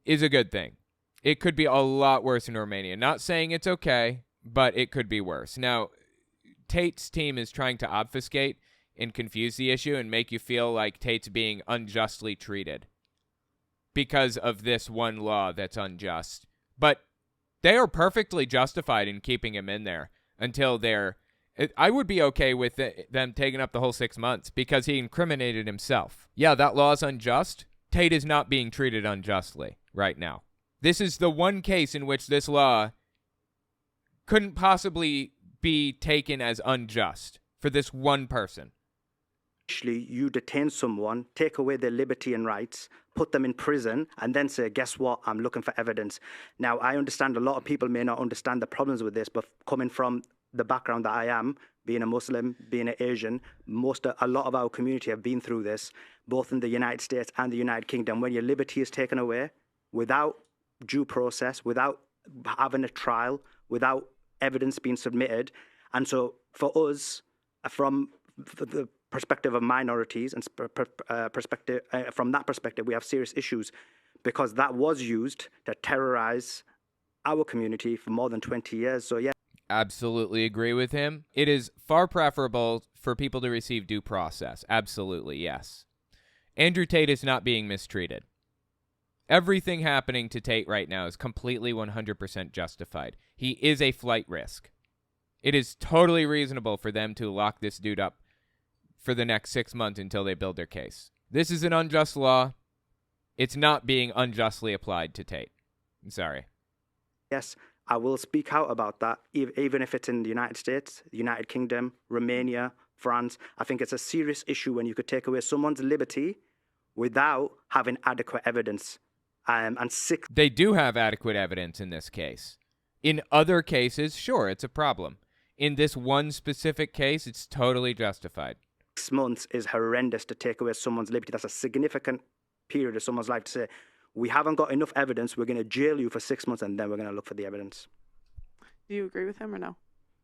Speaker 1: is a good thing. It could be a lot worse in Romania. Not saying it's okay, but it could be worse. Now, Tate's team is trying to obfuscate and confuse the issue and make you feel like Tate's being unjustly treated because of this one law that's unjust. But they are perfectly justified in keeping him in there until I would be okay with them taking up the whole 6 months because he incriminated himself. Yeah, that law is unjust. Tate is not being treated unjustly right now. This is the one case in which this law couldn't possibly be taken as unjust for this one person.
Speaker 12: Actually, you detain someone, take away their liberty and rights, put them in prison, and then say, guess what, I'm looking for evidence. Now, I understand a lot of people may not understand the problems with this, but coming from the background that I am, being a Muslim, being an Asian, a lot of our community have been through this, both in the United States and the United Kingdom. When your liberty is taken away without due process, without having a trial, without evidence being submitted. And so for us, from the perspective of minorities and from that perspective, we have serious issues because that was used to terrorize our community for more than 20 years. So, yeah.
Speaker 1: Absolutely agree with him. It is far preferable for people to receive due process. Absolutely, yes. Andrew Tate is not being mistreated. Everything happening to Tate right now is completely 100% justified. He is a flight risk. It is totally reasonable for them to lock this dude up for the next 6 months until they build their case. This is an unjust law. It's not being unjustly applied to Tate. I'm sorry.
Speaker 12: Yes, I will speak out about that, even if it's in the United States, the United Kingdom, Romania, France. I think it's a serious issue when you could take away someone's liberty without having adequate evidence.
Speaker 1: They do have adequate evidence in this case. In other cases, sure, it's a problem. In this one specific case, it's totally justified.
Speaker 12: 6 months is horrendous to take away someone's liberty. That's a significant period of someone's life to say, we haven't got enough evidence, we're going to jail you for 6 months, and then we're going to look for the evidence.
Speaker 10: Do you agree with him or no?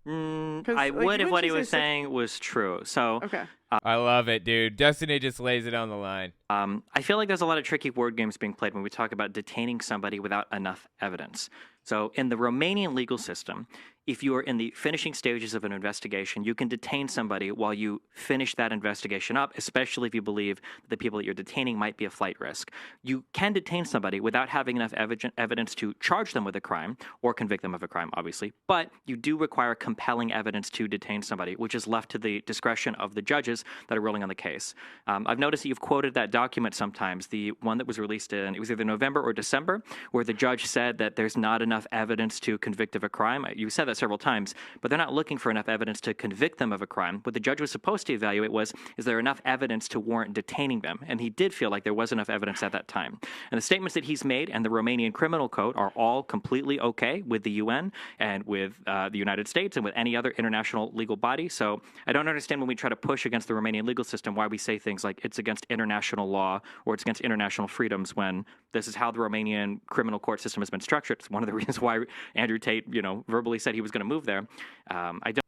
Speaker 11: I would if what he was saying was true. So,
Speaker 10: okay.
Speaker 1: I love it, dude. Destiny just lays it on the line.
Speaker 11: I feel like there's a lot of tricky word games being played when we talk about detaining somebody without enough evidence. So in the Romanian legal system, if you are in the finishing stages of an investigation, you can detain somebody while you finish that investigation up, especially if you believe that the people that you're detaining might be a flight risk. You can detain somebody without having enough evidence to charge them with a crime or convict them of a crime, obviously, but you do require compelling evidence to detain somebody, which is left to the discretion of the judges that are ruling on the case. I've noticed that you've quoted that document sometimes, the one that was released in, it was either November or December, where the judge said that there's not enough evidence to convict of a crime. You said that several times, but they're not looking for enough evidence to convict them of a crime. What the judge was supposed to evaluate was, is there enough evidence to warrant detaining them? And he did feel like there was enough evidence at that time. And the statements that he's made and the Romanian criminal code are all completely okay with the UN and with the United States and with any other international legal body. So I don't understand when we try to push against the Romanian legal system why we say things like it's against international law or it's against international freedoms when this is how the Romanian criminal court system has been structured. It's one of the reasons why Andrew Tate, verbally said he was going to move there.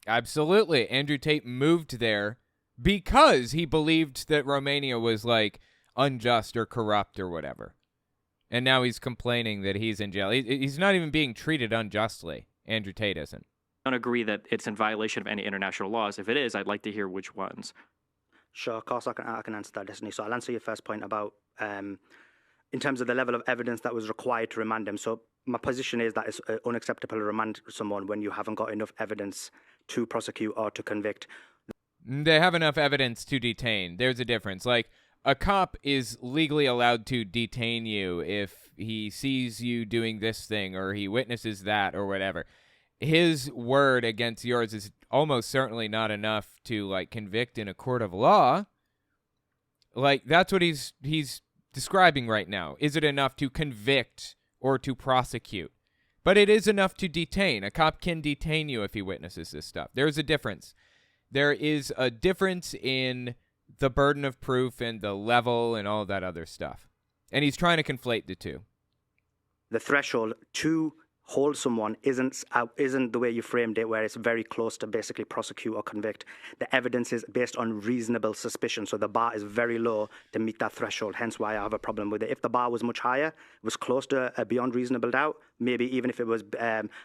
Speaker 1: Absolutely. Andrew Tate moved there because he believed that Romania was like unjust or corrupt or whatever. And now he's complaining that he's in jail. He's not even being treated unjustly. Andrew Tate isn't.
Speaker 11: I don't agree that it's in violation of any international laws. If it is, I'd like to hear which ones.
Speaker 12: Sure, of course I can answer that, Destiny. So I'll answer your first point about in terms of the level of evidence that was required to remand him. So my position is that it's unacceptable to remand someone when you haven't got enough evidence to prosecute or to convict.
Speaker 1: They have enough evidence to detain. There's a difference. Like, a cop is legally allowed to detain you if he sees you doing this thing or he witnesses that or whatever. His word against yours is almost certainly not enough to, like, convict in a court of law. Like, that's what he's describing right now. Is it enough to convict or to prosecute? But it is enough to detain. A cop can detain you if he witnesses this stuff. There's a difference. There is a difference in the burden of proof and the level and all that other stuff. And he's trying to conflate the two.
Speaker 12: The threshold to hold someone isn't the way you framed it, where it's very close to basically prosecute or convict. The evidence is based on reasonable suspicion, so the bar is very low to meet that threshold, hence why I have a problem with it. If the bar was much higher, it was close to beyond reasonable doubt, maybe even if it was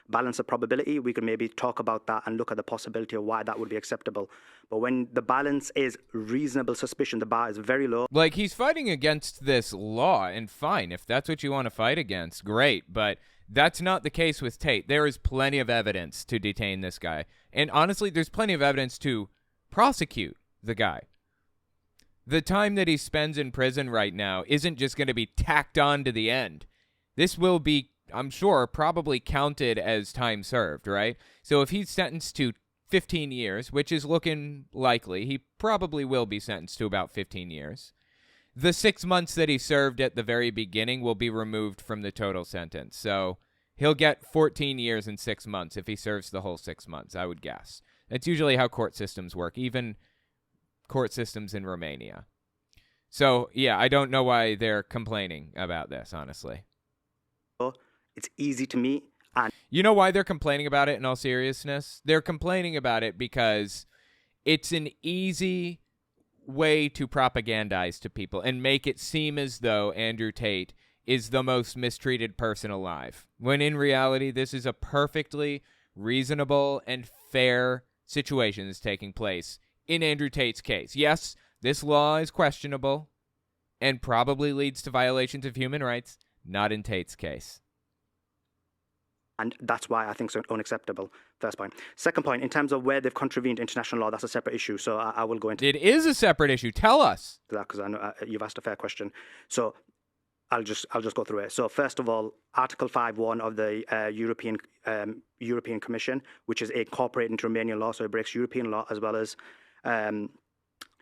Speaker 12: balance of probability, we could maybe talk about that and look at the possibility of why that would be acceptable. But when the balance is reasonable suspicion, the bar is very low.
Speaker 1: Like, he's fighting against this law, and fine, if that's what you want to fight against, great, but that's not the case with Tate. There is plenty of evidence to detain this guy. And honestly, there's plenty of evidence to prosecute the guy. The time that he spends in prison right now isn't just going to be tacked on to the end. This will be, I'm sure, probably counted as time served, right? So if he's sentenced to 15 years, which is looking likely, he probably will be sentenced to about 15 years. The 6 months that he served at the very beginning will be removed from the total sentence. So he'll get 14 years and 6 months if he serves the whole 6 months, I would guess. That's usually how court systems work, even court systems in Romania. So, yeah, I don't know why they're complaining about this, honestly.
Speaker 12: It's easy to meet. And
Speaker 1: you know why they're complaining about it in all seriousness? They're complaining about it because it's an easy way to propagandize to people and make it seem as though Andrew Tate is the most mistreated person alive, when in reality this is a perfectly reasonable and fair situation that's taking place in Andrew Tate's case. Yes, this law is questionable and probably leads to violations of human rights, not in Tate's case.
Speaker 12: And that's why I think it's unacceptable. First point. Second point, in terms of where they've contravened international law, that's a separate issue. So I will go into
Speaker 1: it. Is a separate issue. Tell us.
Speaker 12: That, because I know you've asked a fair question. So I'll just go through it. So first of all, Article 5.1 of the European Commission, which is incorporated into Romanian law, so it breaks European law as well as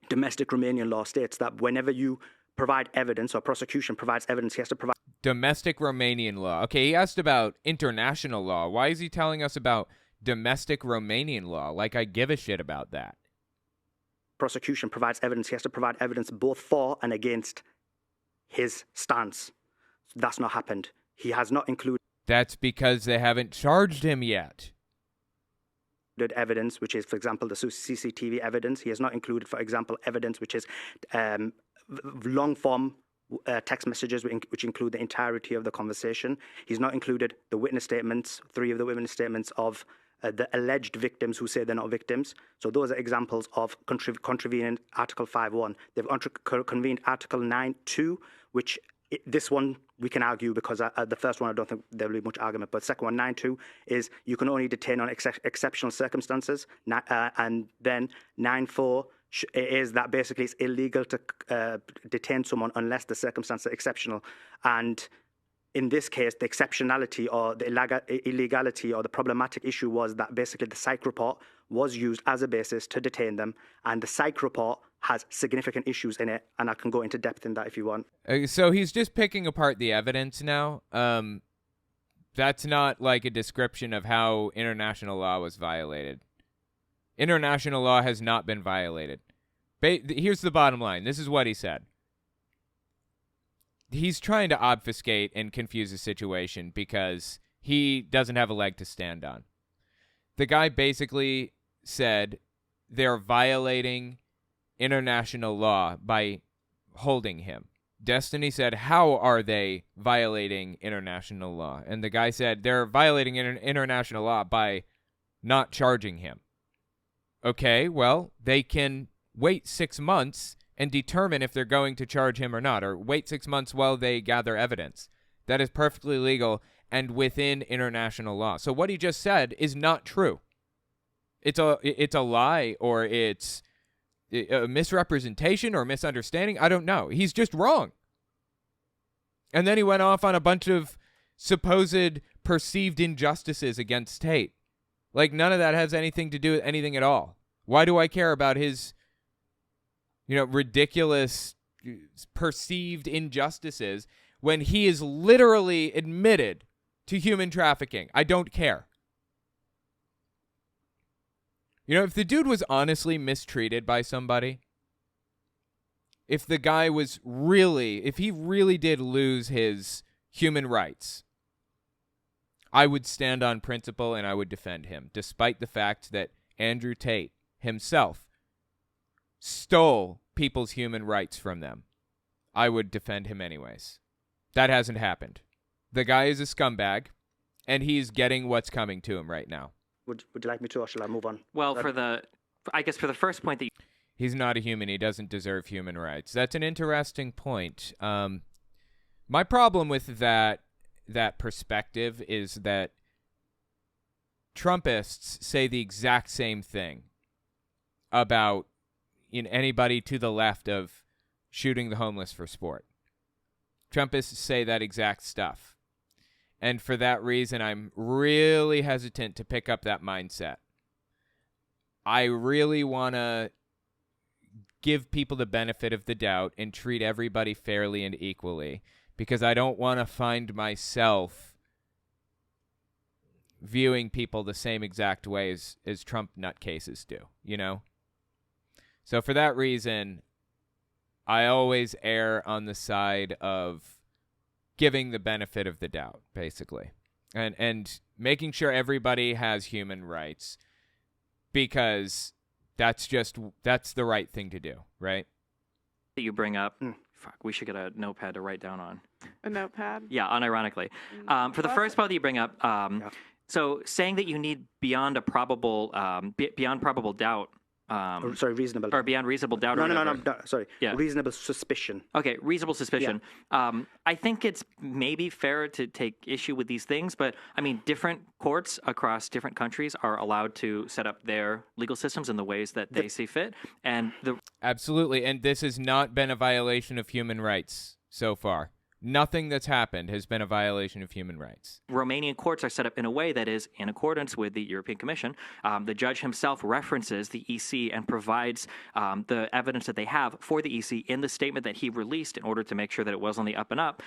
Speaker 12: domestic Romanian law, states that whenever you provide evidence or prosecution provides evidence, he has to provide
Speaker 1: domestic Romanian law. Okay, he asked about international law. Why is he telling us about domestic Romanian law? Like I give a shit about that.
Speaker 12: prosecution provides evidence, he has to provide evidence both for and against his stance. That's not happened. He has not included.
Speaker 1: That's because they haven't charged him yet.
Speaker 12: Evidence, which is, for example, the CCTV evidence. He has not included, for example, evidence which is long-form text messages, which include the entirety of the conversation. He's not included the witness statements, 3 of the witness statements of the alleged victims who say they're not victims. So those are examples of contravening Article 5.1. They've convened Article 9.2, which this one we can argue because the first one I don't think there will be much argument, but the second one, 9.2, is you can only detain on exceptional circumstances, and then 9.4 is that basically it's illegal to detain someone unless the circumstances are exceptional. And in this case, the exceptionality or the illegality or the problematic issue was that basically the psych report was used as a basis to detain them, and the psych report has significant issues in it, and I can go into depth in that if you want.
Speaker 1: So he's just picking apart the evidence now. That's not like a description of how international law was violated. International law has not been violated. Here's the bottom line. This is what he said. He's trying to obfuscate and confuse the situation because he doesn't have a leg to stand on. The guy basically said they're violating international law by holding him. Destiny said, how are they violating international law? And the guy said, they're violating international law by not charging him. Okay, well, they can wait 6 months and determine if they're going to charge him or not, or wait 6 months while they gather evidence. That is perfectly legal and within international law. So what he just said is not true. It's a lie, or it's a misrepresentation or misunderstanding. I don't know. He's just wrong. And then he went off on a bunch of supposed perceived injustices against Tate. Like, none of that has anything to do with anything at all. Why do I care about his, ridiculous perceived injustices when he is literally admitted to human trafficking? I don't care. If the dude was honestly mistreated by somebody, if the guy was if he really did lose his human rights, I would stand on principle and I would defend him, despite the fact that Andrew Tate himself stole people's human rights from them. I would defend him anyways. That hasn't happened. The guy is a scumbag, and he's getting what's coming to him right now.
Speaker 12: Would you like me to, or shall I move on?
Speaker 11: Well, for the first point that
Speaker 1: he's not a human. He doesn't deserve human rights. That's an interesting point. My problem with that perspective is that Trumpists say the exact same thing about anybody to the left of shooting the homeless for sport. Trumpists say that exact stuff. And for that reason, I'm really hesitant to pick up that mindset. I really want to give people the benefit of the doubt and treat everybody fairly and equally, because I don't want to find myself viewing people the same exact way as Trump nutcases do, So for that reason, I always err on the side of giving the benefit of the doubt, basically, and making sure everybody has human rights, because that's the right thing to do, right?
Speaker 11: that you bring up, fuck, we should get a notepad to write down on.
Speaker 10: A notepad?
Speaker 11: Yeah, unironically. For the first part that you bring up, so saying that you need beyond probable doubt.
Speaker 12: Reasonable.
Speaker 11: Or beyond reasonable doubt.
Speaker 12: No, sorry.
Speaker 11: Yeah.
Speaker 12: Reasonable suspicion.
Speaker 11: Okay, reasonable suspicion.
Speaker 12: Yeah.
Speaker 11: I think it's maybe fair to take issue with these things, but I mean, different courts across different countries are allowed to set up their legal systems in the ways that they see fit. And
Speaker 1: Absolutely, and this has not been a violation of human rights so far. Nothing that's happened has been a violation of human rights.
Speaker 11: Romanian courts are set up in a way that is in accordance with the European Commission. The judge himself references the EC and provides the evidence that they have for the EC in the statement that he released in order to make sure that it was on the up and up.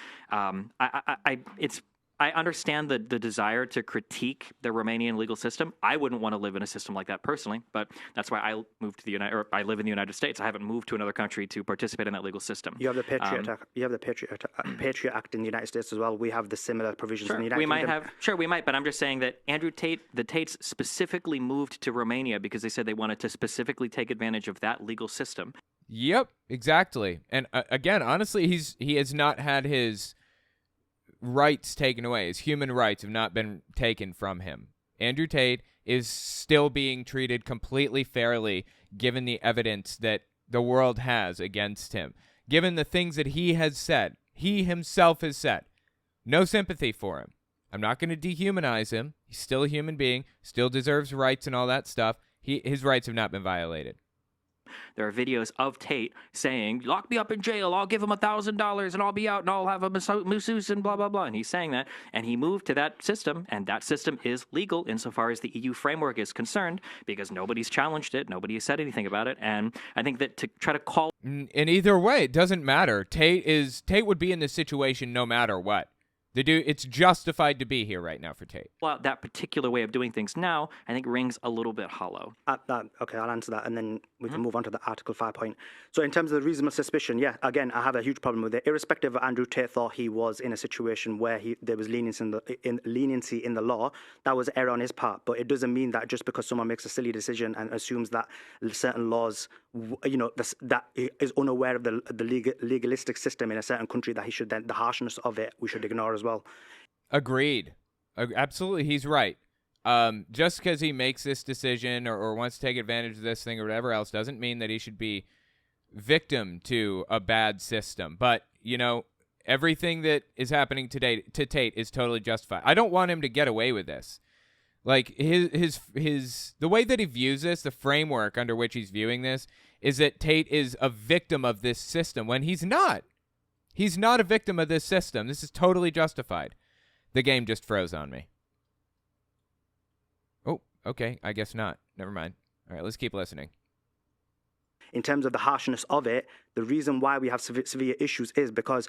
Speaker 11: I understand the desire to critique the Romanian legal system. I wouldn't want to live in a system like that personally, but that's why I moved to I live in the United States. I haven't moved to another country to participate in that legal system.
Speaker 12: You have the Patriot Act. You have the Patriot Act in the United States as well. We have the similar provisions in the United Kingdom.
Speaker 11: We might, but I'm just saying that the Tates specifically moved to Romania because they said they wanted to specifically take advantage of that legal system.
Speaker 1: Yep, exactly. And again, honestly, he has not had his rights taken away. His human rights have not been taken from him. Andrew Tate is still being treated completely fairly given the evidence that the world has against him. Given the things that he has said, he himself has said. No sympathy for him. I'm not going to dehumanize him. He's still a human being, still deserves rights and all that stuff. His rights have not been violated.
Speaker 11: There are videos of Tate saying, lock me up in jail, I'll give him $1,000 and I'll be out and I'll have a masseuse and blah, blah, blah. And he's saying that. And he moved to that system, and that system is legal insofar as the EU framework is concerned because nobody's challenged it. Nobody has said anything about it. And I think that to try to call...
Speaker 1: In either way, it doesn't matter. Tate would be in this situation no matter what. The dude, it's justified to be here right now for Tate.
Speaker 11: Well, that particular way of doing things now, I think, rings a little bit hollow.
Speaker 12: Okay, I'll answer that, and then we can move on to the Article 5 point. So in terms of the reasonable suspicion, yeah, again, I have a huge problem with it. Irrespective of Andrew Tate thought he was in a situation where there was leniency in the law, that was error on his part. But it doesn't mean that just because someone makes a silly decision and assumes that certain laws, that is unaware of the legalistic system in a certain country, that he should then, the harshness of it, we should ignore as well.
Speaker 1: Agreed. Absolutely, he's right. Just because he makes this decision or wants to take advantage of this thing or whatever else doesn't mean that he should be victim to a bad system. But, everything that is happening today to Tate is totally justified. I don't want him to get away with this. Like, the way that he views this, the framework under which he's viewing this, is that Tate is a victim of this system when he's not. He's not a victim of this system. This is totally justified. The game just froze on me. Oh, okay. I guess not. Never mind. All right, let's keep listening.
Speaker 12: In terms of the harshness of it, the reason why we have severe issues is because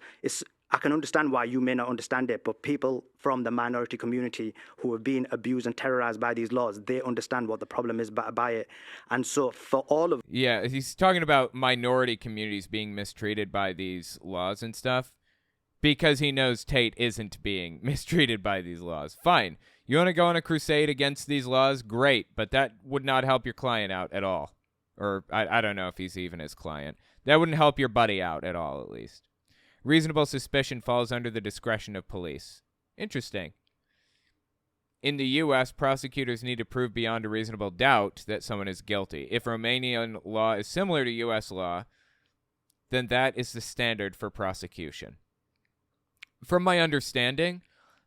Speaker 12: I can understand why you may not understand it, but people from the minority community who have been abused and terrorized by these laws, they understand what the problem is by it. And so for all of...
Speaker 1: Yeah, he's talking about minority communities being mistreated by these laws and stuff because he knows Tate isn't being mistreated by these laws. Fine. You want to go on a crusade against these laws? Great, but that would not help your client out at all. Or I don't know if he's even his client. That wouldn't help your buddy out at all, at least. Reasonable suspicion falls under the discretion of police. Interesting. In the U.S., prosecutors need to prove beyond a reasonable doubt that someone is guilty. If Romanian law is similar to U.S. law, then that is the standard for prosecution. From my understanding,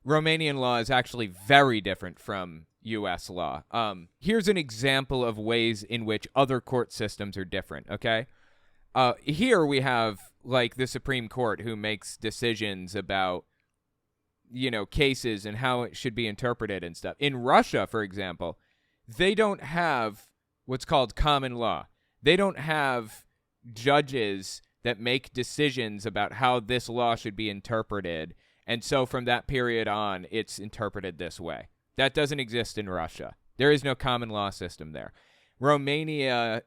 Speaker 1: Romanian law is actually very different from U.S. law. Here's an example of ways in which other court systems are different, okay? Here we have, like, the Supreme Court who makes decisions about, cases and how it should be interpreted and stuff. In Russia, for example, they don't have what's called common law. They don't have judges that make decisions about how this law should be interpreted, and so from that period on, it's interpreted this way. That doesn't exist in Russia. There is no common law system there. Romania,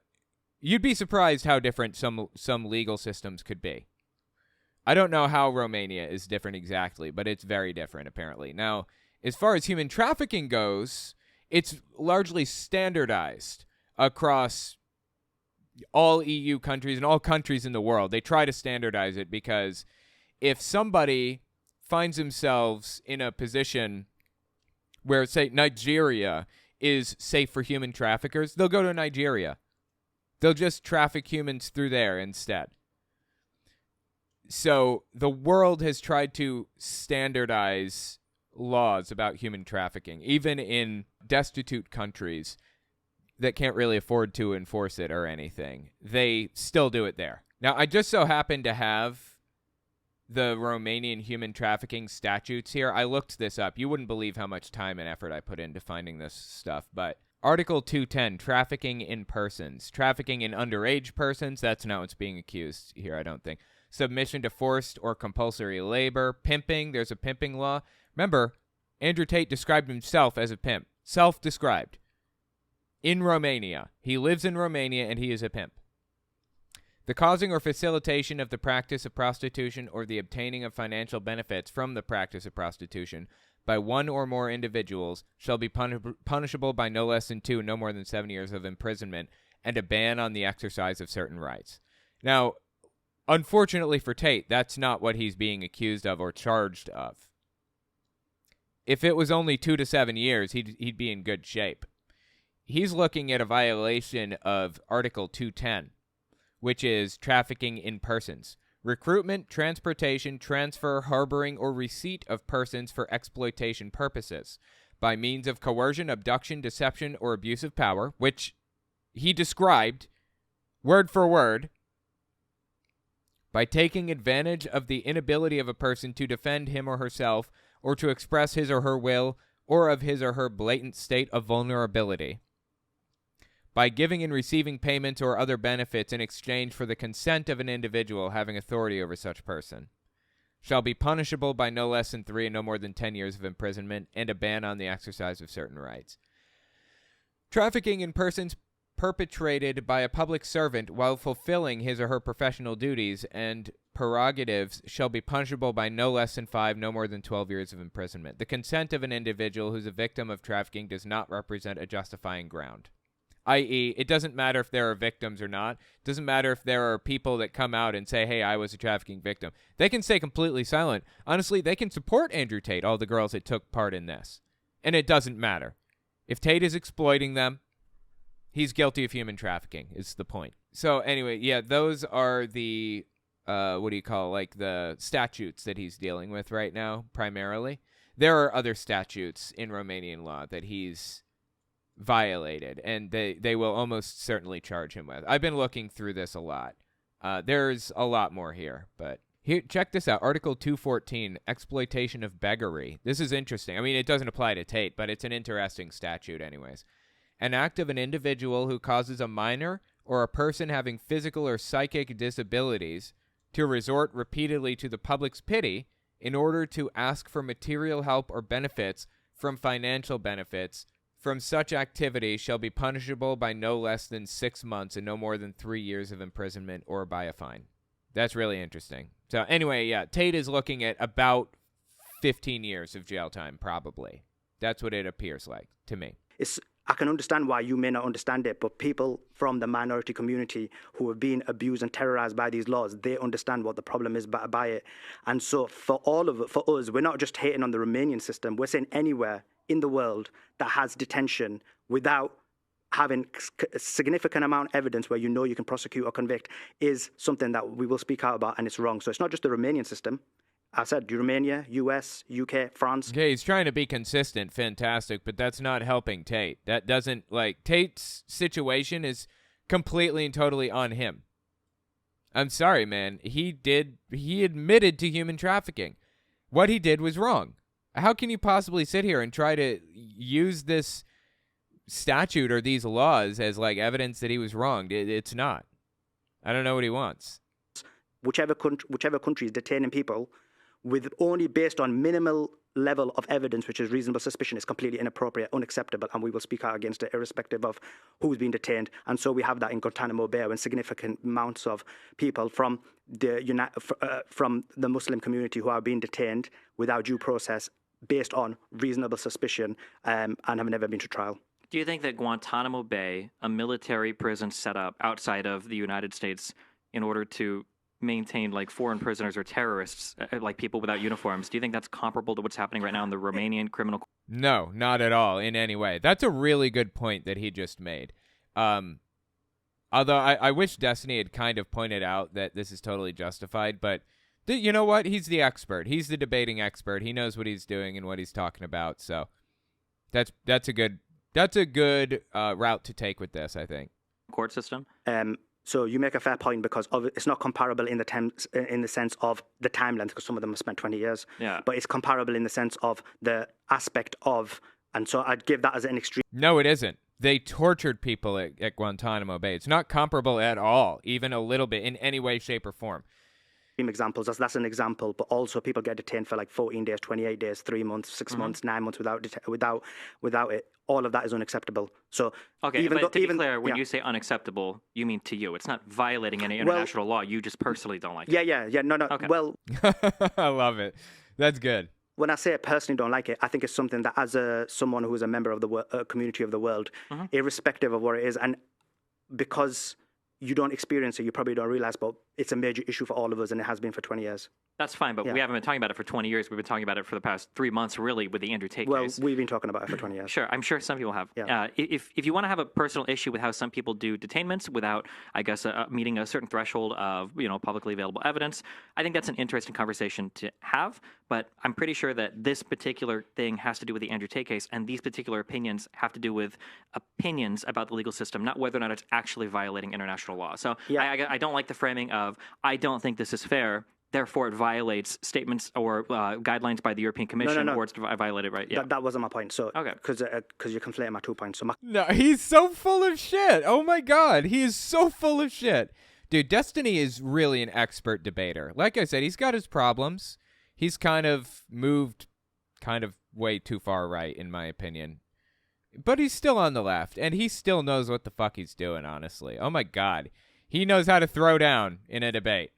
Speaker 1: you'd be surprised how different some legal systems could be. I don't know how Romania is different exactly, but it's very different, apparently. Now, as far as human trafficking goes, it's largely standardized across all EU countries and all countries in the world. They try to standardize it because if somebody finds themselves in a position where, say, Nigeria is safe for human traffickers, they'll go to Nigeria. They'll just traffic humans through there instead. So the world has tried to standardize laws about human trafficking, even in destitute countries that can't really afford to enforce it or anything. They still do it there. Now, I just so happen to have the Romanian human trafficking statutes here. I looked this up. You wouldn't believe how much time and effort I put into finding this stuff, but Article 210, trafficking in persons. Trafficking in underage persons, that's not what's being accused here, I don't think. Submission to forced or compulsory labor. Pimping, there's a pimping law. Remember, Andrew Tate described himself as a pimp. Self-described. In Romania. He lives in Romania and he is a pimp. The causing or facilitation of the practice of prostitution or the obtaining of financial benefits from the practice of prostitution by one or more individuals shall be punishable by no less than 2, no more than 7 years of imprisonment, and a ban on the exercise of certain rights. Now, unfortunately for Tate, that's not what he's being accused of or charged of. If it was only 2 to 7 years, he'd be in good shape. He's looking at a violation of Article 210, which is trafficking in persons. Recruitment, transportation, transfer, harboring, or receipt of persons for exploitation purposes by means of coercion, abduction, deception, or abuse of power, which he described word for word, by taking advantage of the inability of a person to defend him or herself or to express his or her will or of his or her blatant state of vulnerability, by giving and receiving payments or other benefits in exchange for the consent of an individual having authority over such person, shall be punishable by no less than 3 and no more than 10 years of imprisonment and a ban on the exercise of certain rights. Trafficking in persons perpetrated by a public servant while fulfilling his or her professional duties and prerogatives shall be punishable by no less than 5, no more than 12 years of imprisonment. The consent of an individual who's a victim of trafficking does not represent a justifying ground. I.e., it doesn't matter if there are victims or not. It doesn't matter if there are people that come out and say, hey, I was a trafficking victim. They can stay completely silent. Honestly, they can support Andrew Tate, all the girls that took part in this. And it doesn't matter. If Tate is exploiting them, he's guilty of human trafficking, is the point. So anyway, yeah, those are the, the statutes that he's dealing with right now, primarily. There are other statutes in Romanian law that he's violated, and they will almost certainly charge him with. I've been looking through this a lot. There's a lot more here, but here, check this out. Article 214, exploitation of beggary. This is interesting. I mean, it doesn't apply to Tate, but it's an interesting statute anyways. An act of an individual who causes a minor or a person having physical or psychic disabilities to resort repeatedly to the public's pity in order to ask for material help or benefits from financial benefits from such activity shall be punishable by no less than 6 months and no more than 3 years of imprisonment or by a fine. That's really interesting. So anyway, yeah, Tate is looking at about 15 years of jail time, probably. That's what it appears like to me.
Speaker 12: I can understand why you may not understand it, but people from the minority community who have been abused and terrorized by these laws, they understand what the problem is by it. And so for us, we're not just hating on the Romanian system. We're saying anywhere in the world that has detention without having a significant amount of evidence where you know you can prosecute or convict is something that we will speak out about, and it's wrong. So it's not just the Romanian system. I said Romania, US, UK, France.
Speaker 1: Okay, he's trying to be consistent, fantastic, but that's not helping Tate. That doesn't, Tate's situation is completely and totally on him. I'm sorry, man. He admitted to human trafficking. What he did was wrong. How can you possibly sit here and try to use this statute or these laws as evidence that he was wrong? It's not. I don't know what he wants.
Speaker 12: Whichever country is detaining people with only based on minimal level of evidence, which is reasonable suspicion, is completely inappropriate, unacceptable, and we will speak out against it irrespective of who's been detained. And so we have that in Guantanamo Bay when significant amounts of people from the Muslim community who are being detained without due process based on reasonable suspicion and have never been to trial.
Speaker 11: Do you think that Guantanamo Bay, a military prison set up outside of the United States in order to maintain foreign prisoners or terrorists, people without uniforms, do you think that's comparable to what's happening right now in the Romanian criminal?
Speaker 1: No, not at all in any way. That's a really good point that he just made. Although I wish Destiny had kind of pointed out that this is totally justified, but you know what? He's the expert. He's the debating expert. He knows what he's doing and what he's talking about. So that's a good route to take with this, I think.
Speaker 11: Court system.
Speaker 12: So you make a fair point because it's not comparable in the sense of the time length, because some of them have spent 20 years.
Speaker 11: Yeah.
Speaker 12: But it's comparable in the sense of the aspect of, and so I'd give that as an extreme.
Speaker 1: No, it isn't. They tortured people at Guantanamo Bay. It's not comparable at all, even a little bit, in any way, shape, or form.
Speaker 12: examples. That's an example, but also people get detained for like 14 days, 28 days, 3 months, 6 months, 9 months without it. All of that is unacceptable. So
Speaker 11: okay, but to be clear, when you say unacceptable, you mean to you. It's not violating any international law. You just personally don't like it.
Speaker 12: Yeah. No.
Speaker 11: Okay.
Speaker 12: Well,
Speaker 1: I love it. That's good.
Speaker 12: When I say I personally don't like it, I think it's something that as someone who is a member of the community of the world, irrespective of what it is, and because you don't experience it, you probably don't realize, but it's a major issue for all of us, and it has been for 20 years.
Speaker 11: That's fine, but we haven't been talking about it for 20 years. We've been talking about it for the past 3 months, really, with the Andrew Tate case.
Speaker 12: Well, we've been talking about it for 20 years.
Speaker 11: Sure, I'm sure some people have.
Speaker 12: Yeah.
Speaker 11: If you want to have a personal issue with how some people do detainments without, I guess, meeting a certain threshold of publicly available evidence, I think that's an interesting conversation to have. But I'm pretty sure that this particular thing has to do with the Andrew Tate case, and these particular opinions have to do with opinions about the legal system, not whether or not it's actually violating international law. So I don't like the framing of I don't think this is fair. Therefore, it violates statements or guidelines by the European Commission, or it's violated, right? Yeah.
Speaker 12: That wasn't my point. So,
Speaker 11: okay,
Speaker 12: because you're conflating my 2 points. So
Speaker 1: no, he's so full of shit. Oh my God, he is so full of shit, dude. Destiny is really an expert debater. Like I said, he's got his problems. He's kind of moved, way too far right, in my opinion. But he's still on the left, and he still knows what the fuck he's doing. Honestly, oh my God, he knows how to throw down in a debate.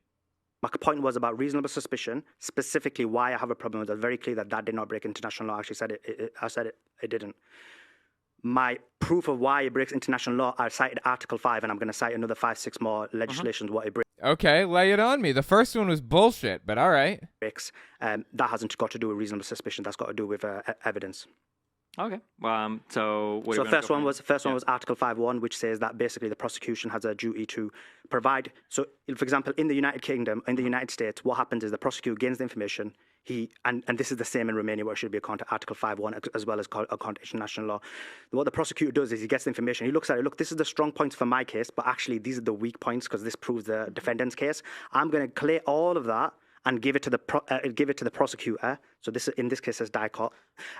Speaker 12: My point was about reasonable suspicion, specifically why I have a problem with it. Very clear that did not break international law. I actually said it didn't. My proof of why it breaks international law, I cited Article 5, and I'm going to cite another 5-6 more legislations what it breaks.
Speaker 1: Okay, lay it on me. The first one was bullshit, but all right.
Speaker 12: That hasn't got to do with reasonable suspicion. That's got to do with evidence.
Speaker 11: Okay. So what
Speaker 12: so first one was Article 5.1, which says that basically the prosecution has a duty to provide. So, for example, in the United Kingdom, in the United States, what happens is the prosecutor gains the information. And this is the same in Romania, where it should be according to Article 5.1 as well as according to international law. What the prosecutor does is he gets the information. He looks at it. Look, this is the strong points for my case, but actually these are the weak points because this proves the defendant's case. I'm going to collate all of that and give it to the prosecutor. So this, in this case, is DICOT.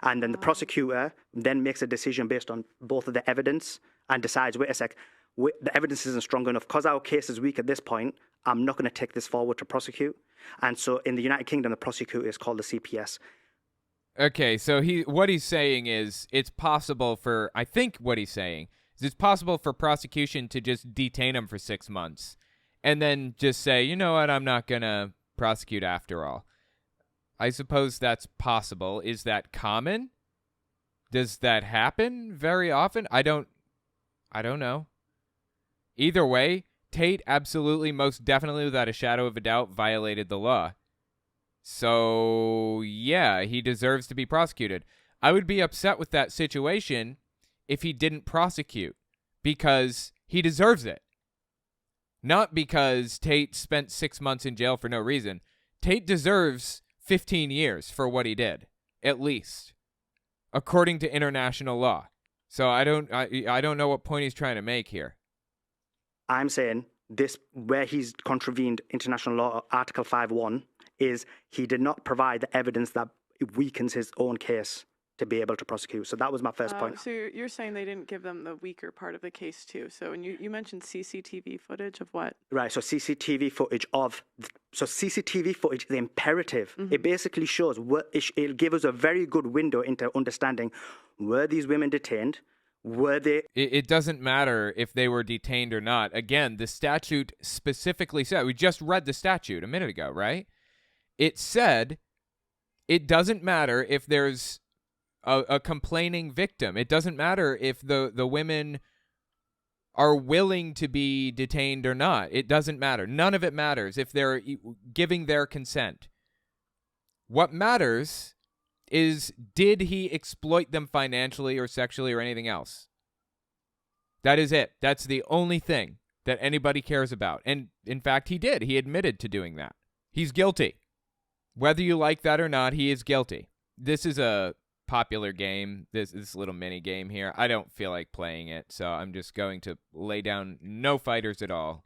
Speaker 12: And then the prosecutor then makes a decision based on both of the evidence and decides, wait a sec, the evidence isn't strong enough. Because our case is weak at this point, I'm not going to take this forward to prosecute. And so in the United Kingdom, the prosecutor is called the CPS.
Speaker 1: Okay, so what he's saying is it's possible for, I think what he's saying is it's possible for prosecution to just detain him for 6 months and then just say, you know what, I'm not going to prosecute after all. I suppose that's possible. Is that common? Does that happen very often? I don't know. Either way, Tate absolutely, most definitely, without a shadow of a doubt, violated the law. So, yeah, he deserves to be prosecuted. I would be upset with that situation if he didn't prosecute, because he deserves it. Not because Tate spent 6 months in jail for no reason. Tate deserves 15 years for what he did, at least, according to international law. So I don't know what point he's trying to make here.
Speaker 12: I'm saying this, where he's contravened international law, Article 5.1, is he did not provide the evidence that weakens his own case to be able to prosecute. So that was my first point.
Speaker 10: So you're saying they didn't give them the weaker part of the case too. So when you mentioned CCTV footage of what?
Speaker 12: Right, so CCTV footage is imperative. Mm-hmm. It basically shows, it'll give us a very good window into understanding, were these women detained? Were they?
Speaker 1: It doesn't matter if they were detained or not. Again, the statute specifically said, we just read the statute a minute ago, right? It said it doesn't matter if there's a complaining victim. It doesn't matter if the women are willing to be detained or not. It doesn't matter. None of it matters if they're giving their consent. What matters is, did he exploit them financially or sexually or anything else? That is it. That's the only thing that anybody cares about. And in fact, he did. He admitted to doing that. He's guilty. Whether you like that or not, he is guilty. This is a popular game, this little mini game here. I don't feel like playing it, so I'm just going to lay down no fighters at all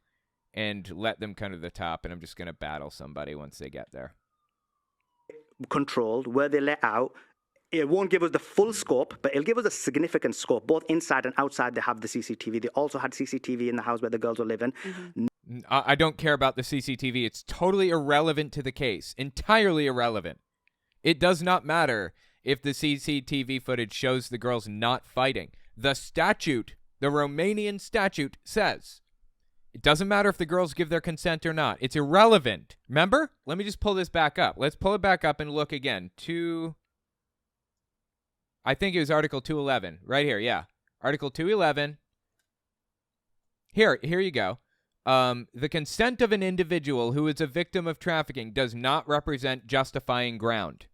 Speaker 1: and let them come to the top, and I'm just going to battle somebody once they get there.
Speaker 12: Controlled, where they let out, it won't give us the full scope, but it'll give us a significant scope. Both inside and outside, they have the CCTV. They also had CCTV in the house where the girls were living.
Speaker 10: Mm-hmm.
Speaker 1: I don't care about the CCTV. It's totally irrelevant to the case. Entirely irrelevant. It does not matter if the CCTV footage shows the girls not fighting. The statute, the Romanian statute, says it doesn't matter if the girls give their consent or not. It's irrelevant. Remember? Let me just pull this back up. Let's pull it back up and look again. I think it was Article 211. Right here, yeah. Article 211. Here you go. The consent of an individual who is a victim of trafficking does not represent justifying ground.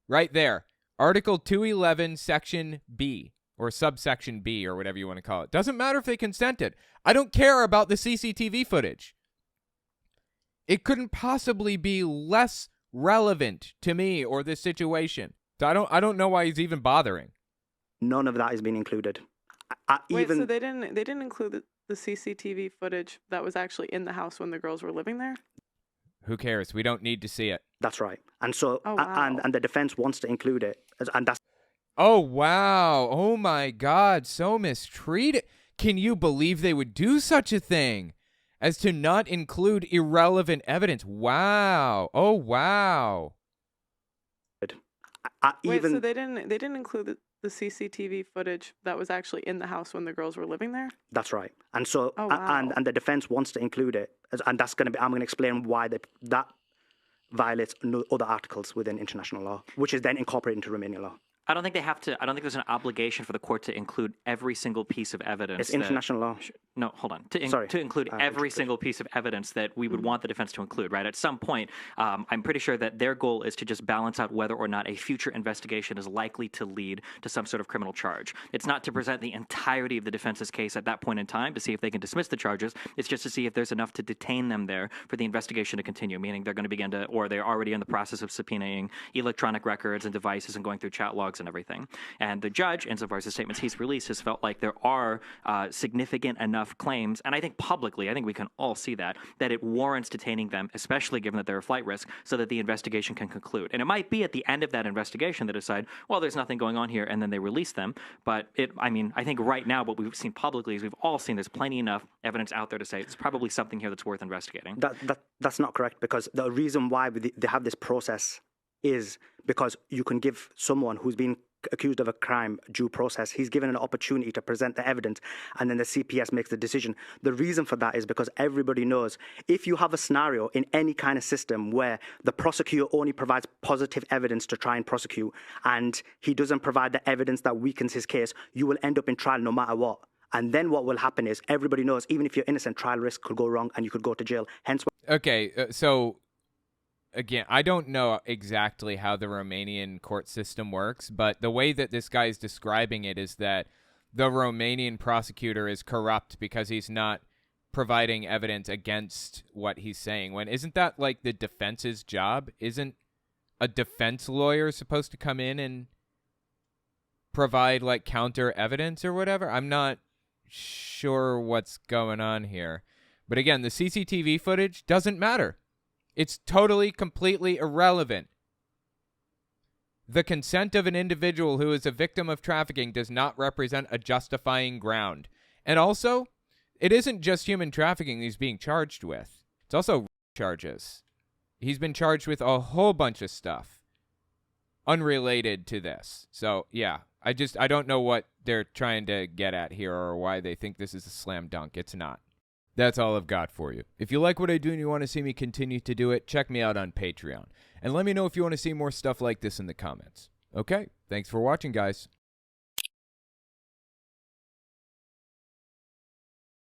Speaker 1: Right there. Article 211, Section B, or subsection B, or whatever you want to call it. Doesn't matter if they consented. I don't care about the CCTV footage. It couldn't possibly be less relevant to me or this situation. So I don't know why he's even bothering.
Speaker 12: None of that has been included.
Speaker 10: Wait, so they didn't include the CCTV footage that was actually in the house when the girls were living there?
Speaker 1: Who cares? We don't need to see it.
Speaker 12: That's right. And so,
Speaker 10: oh, wow.
Speaker 12: and the defense wants to include it, and that's.
Speaker 1: Oh wow! Oh my God! So mistreated. Can you believe they would do such a thing as to not include irrelevant evidence? Wow! Oh wow!
Speaker 10: Wait, so they didn't include the CCTV footage that was actually in the house when the girls were living there?
Speaker 12: That's right. And so,
Speaker 10: oh, wow.
Speaker 12: and the defense wants to include it, and that's going to be. I'm going to explain why that violates other articles within international law, which is then incorporated into Romanian law.
Speaker 11: I don't think they have to. I don't think there's an obligation for the court to include every single piece of evidence.
Speaker 12: It's international law.
Speaker 11: No, hold on. To include every single piece of evidence that we would want the defense to include, right? At some point, I'm pretty sure that their goal is to just balance out whether or not a future investigation is likely to lead to some sort of criminal charge. It's not to present the entirety of the defense's case at that point in time to see if they can dismiss the charges. It's just to see if there's enough to detain them there for the investigation to continue, meaning they're going to begin to, or they're already in the process of subpoenaing electronic records and devices and going through chat logs and everything. And the judge, insofar as the statements he's released, has felt like there are significant enough claims, and I think publicly, I think we can all see that it warrants detaining them, especially given that they're a flight risk, so that the investigation can conclude. And it might be at the end of that investigation they decide, well, there's nothing going on here, and then they release them. But I think right now what we've seen publicly is we've all seen there's plenty enough evidence out there to say it's probably something here that's worth investigating.
Speaker 12: That's not correct, because the reason why they have this process is because you can give someone who's been accused of a crime due process. He's given an opportunity to present the evidence, and then the CPS makes the decision. The reason for that is because everybody knows if you have a scenario in any kind of system where the prosecutor only provides positive evidence to try and prosecute, and he doesn't provide the evidence that weakens his case, you will end up in trial no matter what. And then what will happen is everybody knows, even if you're innocent, trial risk could go wrong and you could go to jail. Hence.
Speaker 1: Okay, so again, I don't know exactly how the Romanian court system works, but the way that this guy is describing it is that the Romanian prosecutor is corrupt because he's not providing evidence against what he's saying. When isn't that like the defense's job? Isn't a defense lawyer supposed to come in and provide like counter evidence or whatever? I'm not sure what's going on here. But again, the CCTV footage doesn't matter. It's totally, completely irrelevant. The consent of an individual who is a victim of trafficking does not represent a justifying ground. And also, it isn't just human trafficking he's being charged with. It's also charges. He's been charged with a whole bunch of stuff unrelated to this. So, yeah, I don't know what they're trying to get at here or why they think this is a slam dunk. It's not. That's all I've got for you. If you like what I do and you want to see me continue to do it, check me out on Patreon. And let me know if you want to see more stuff like this in the comments. Okay, thanks for watching, guys.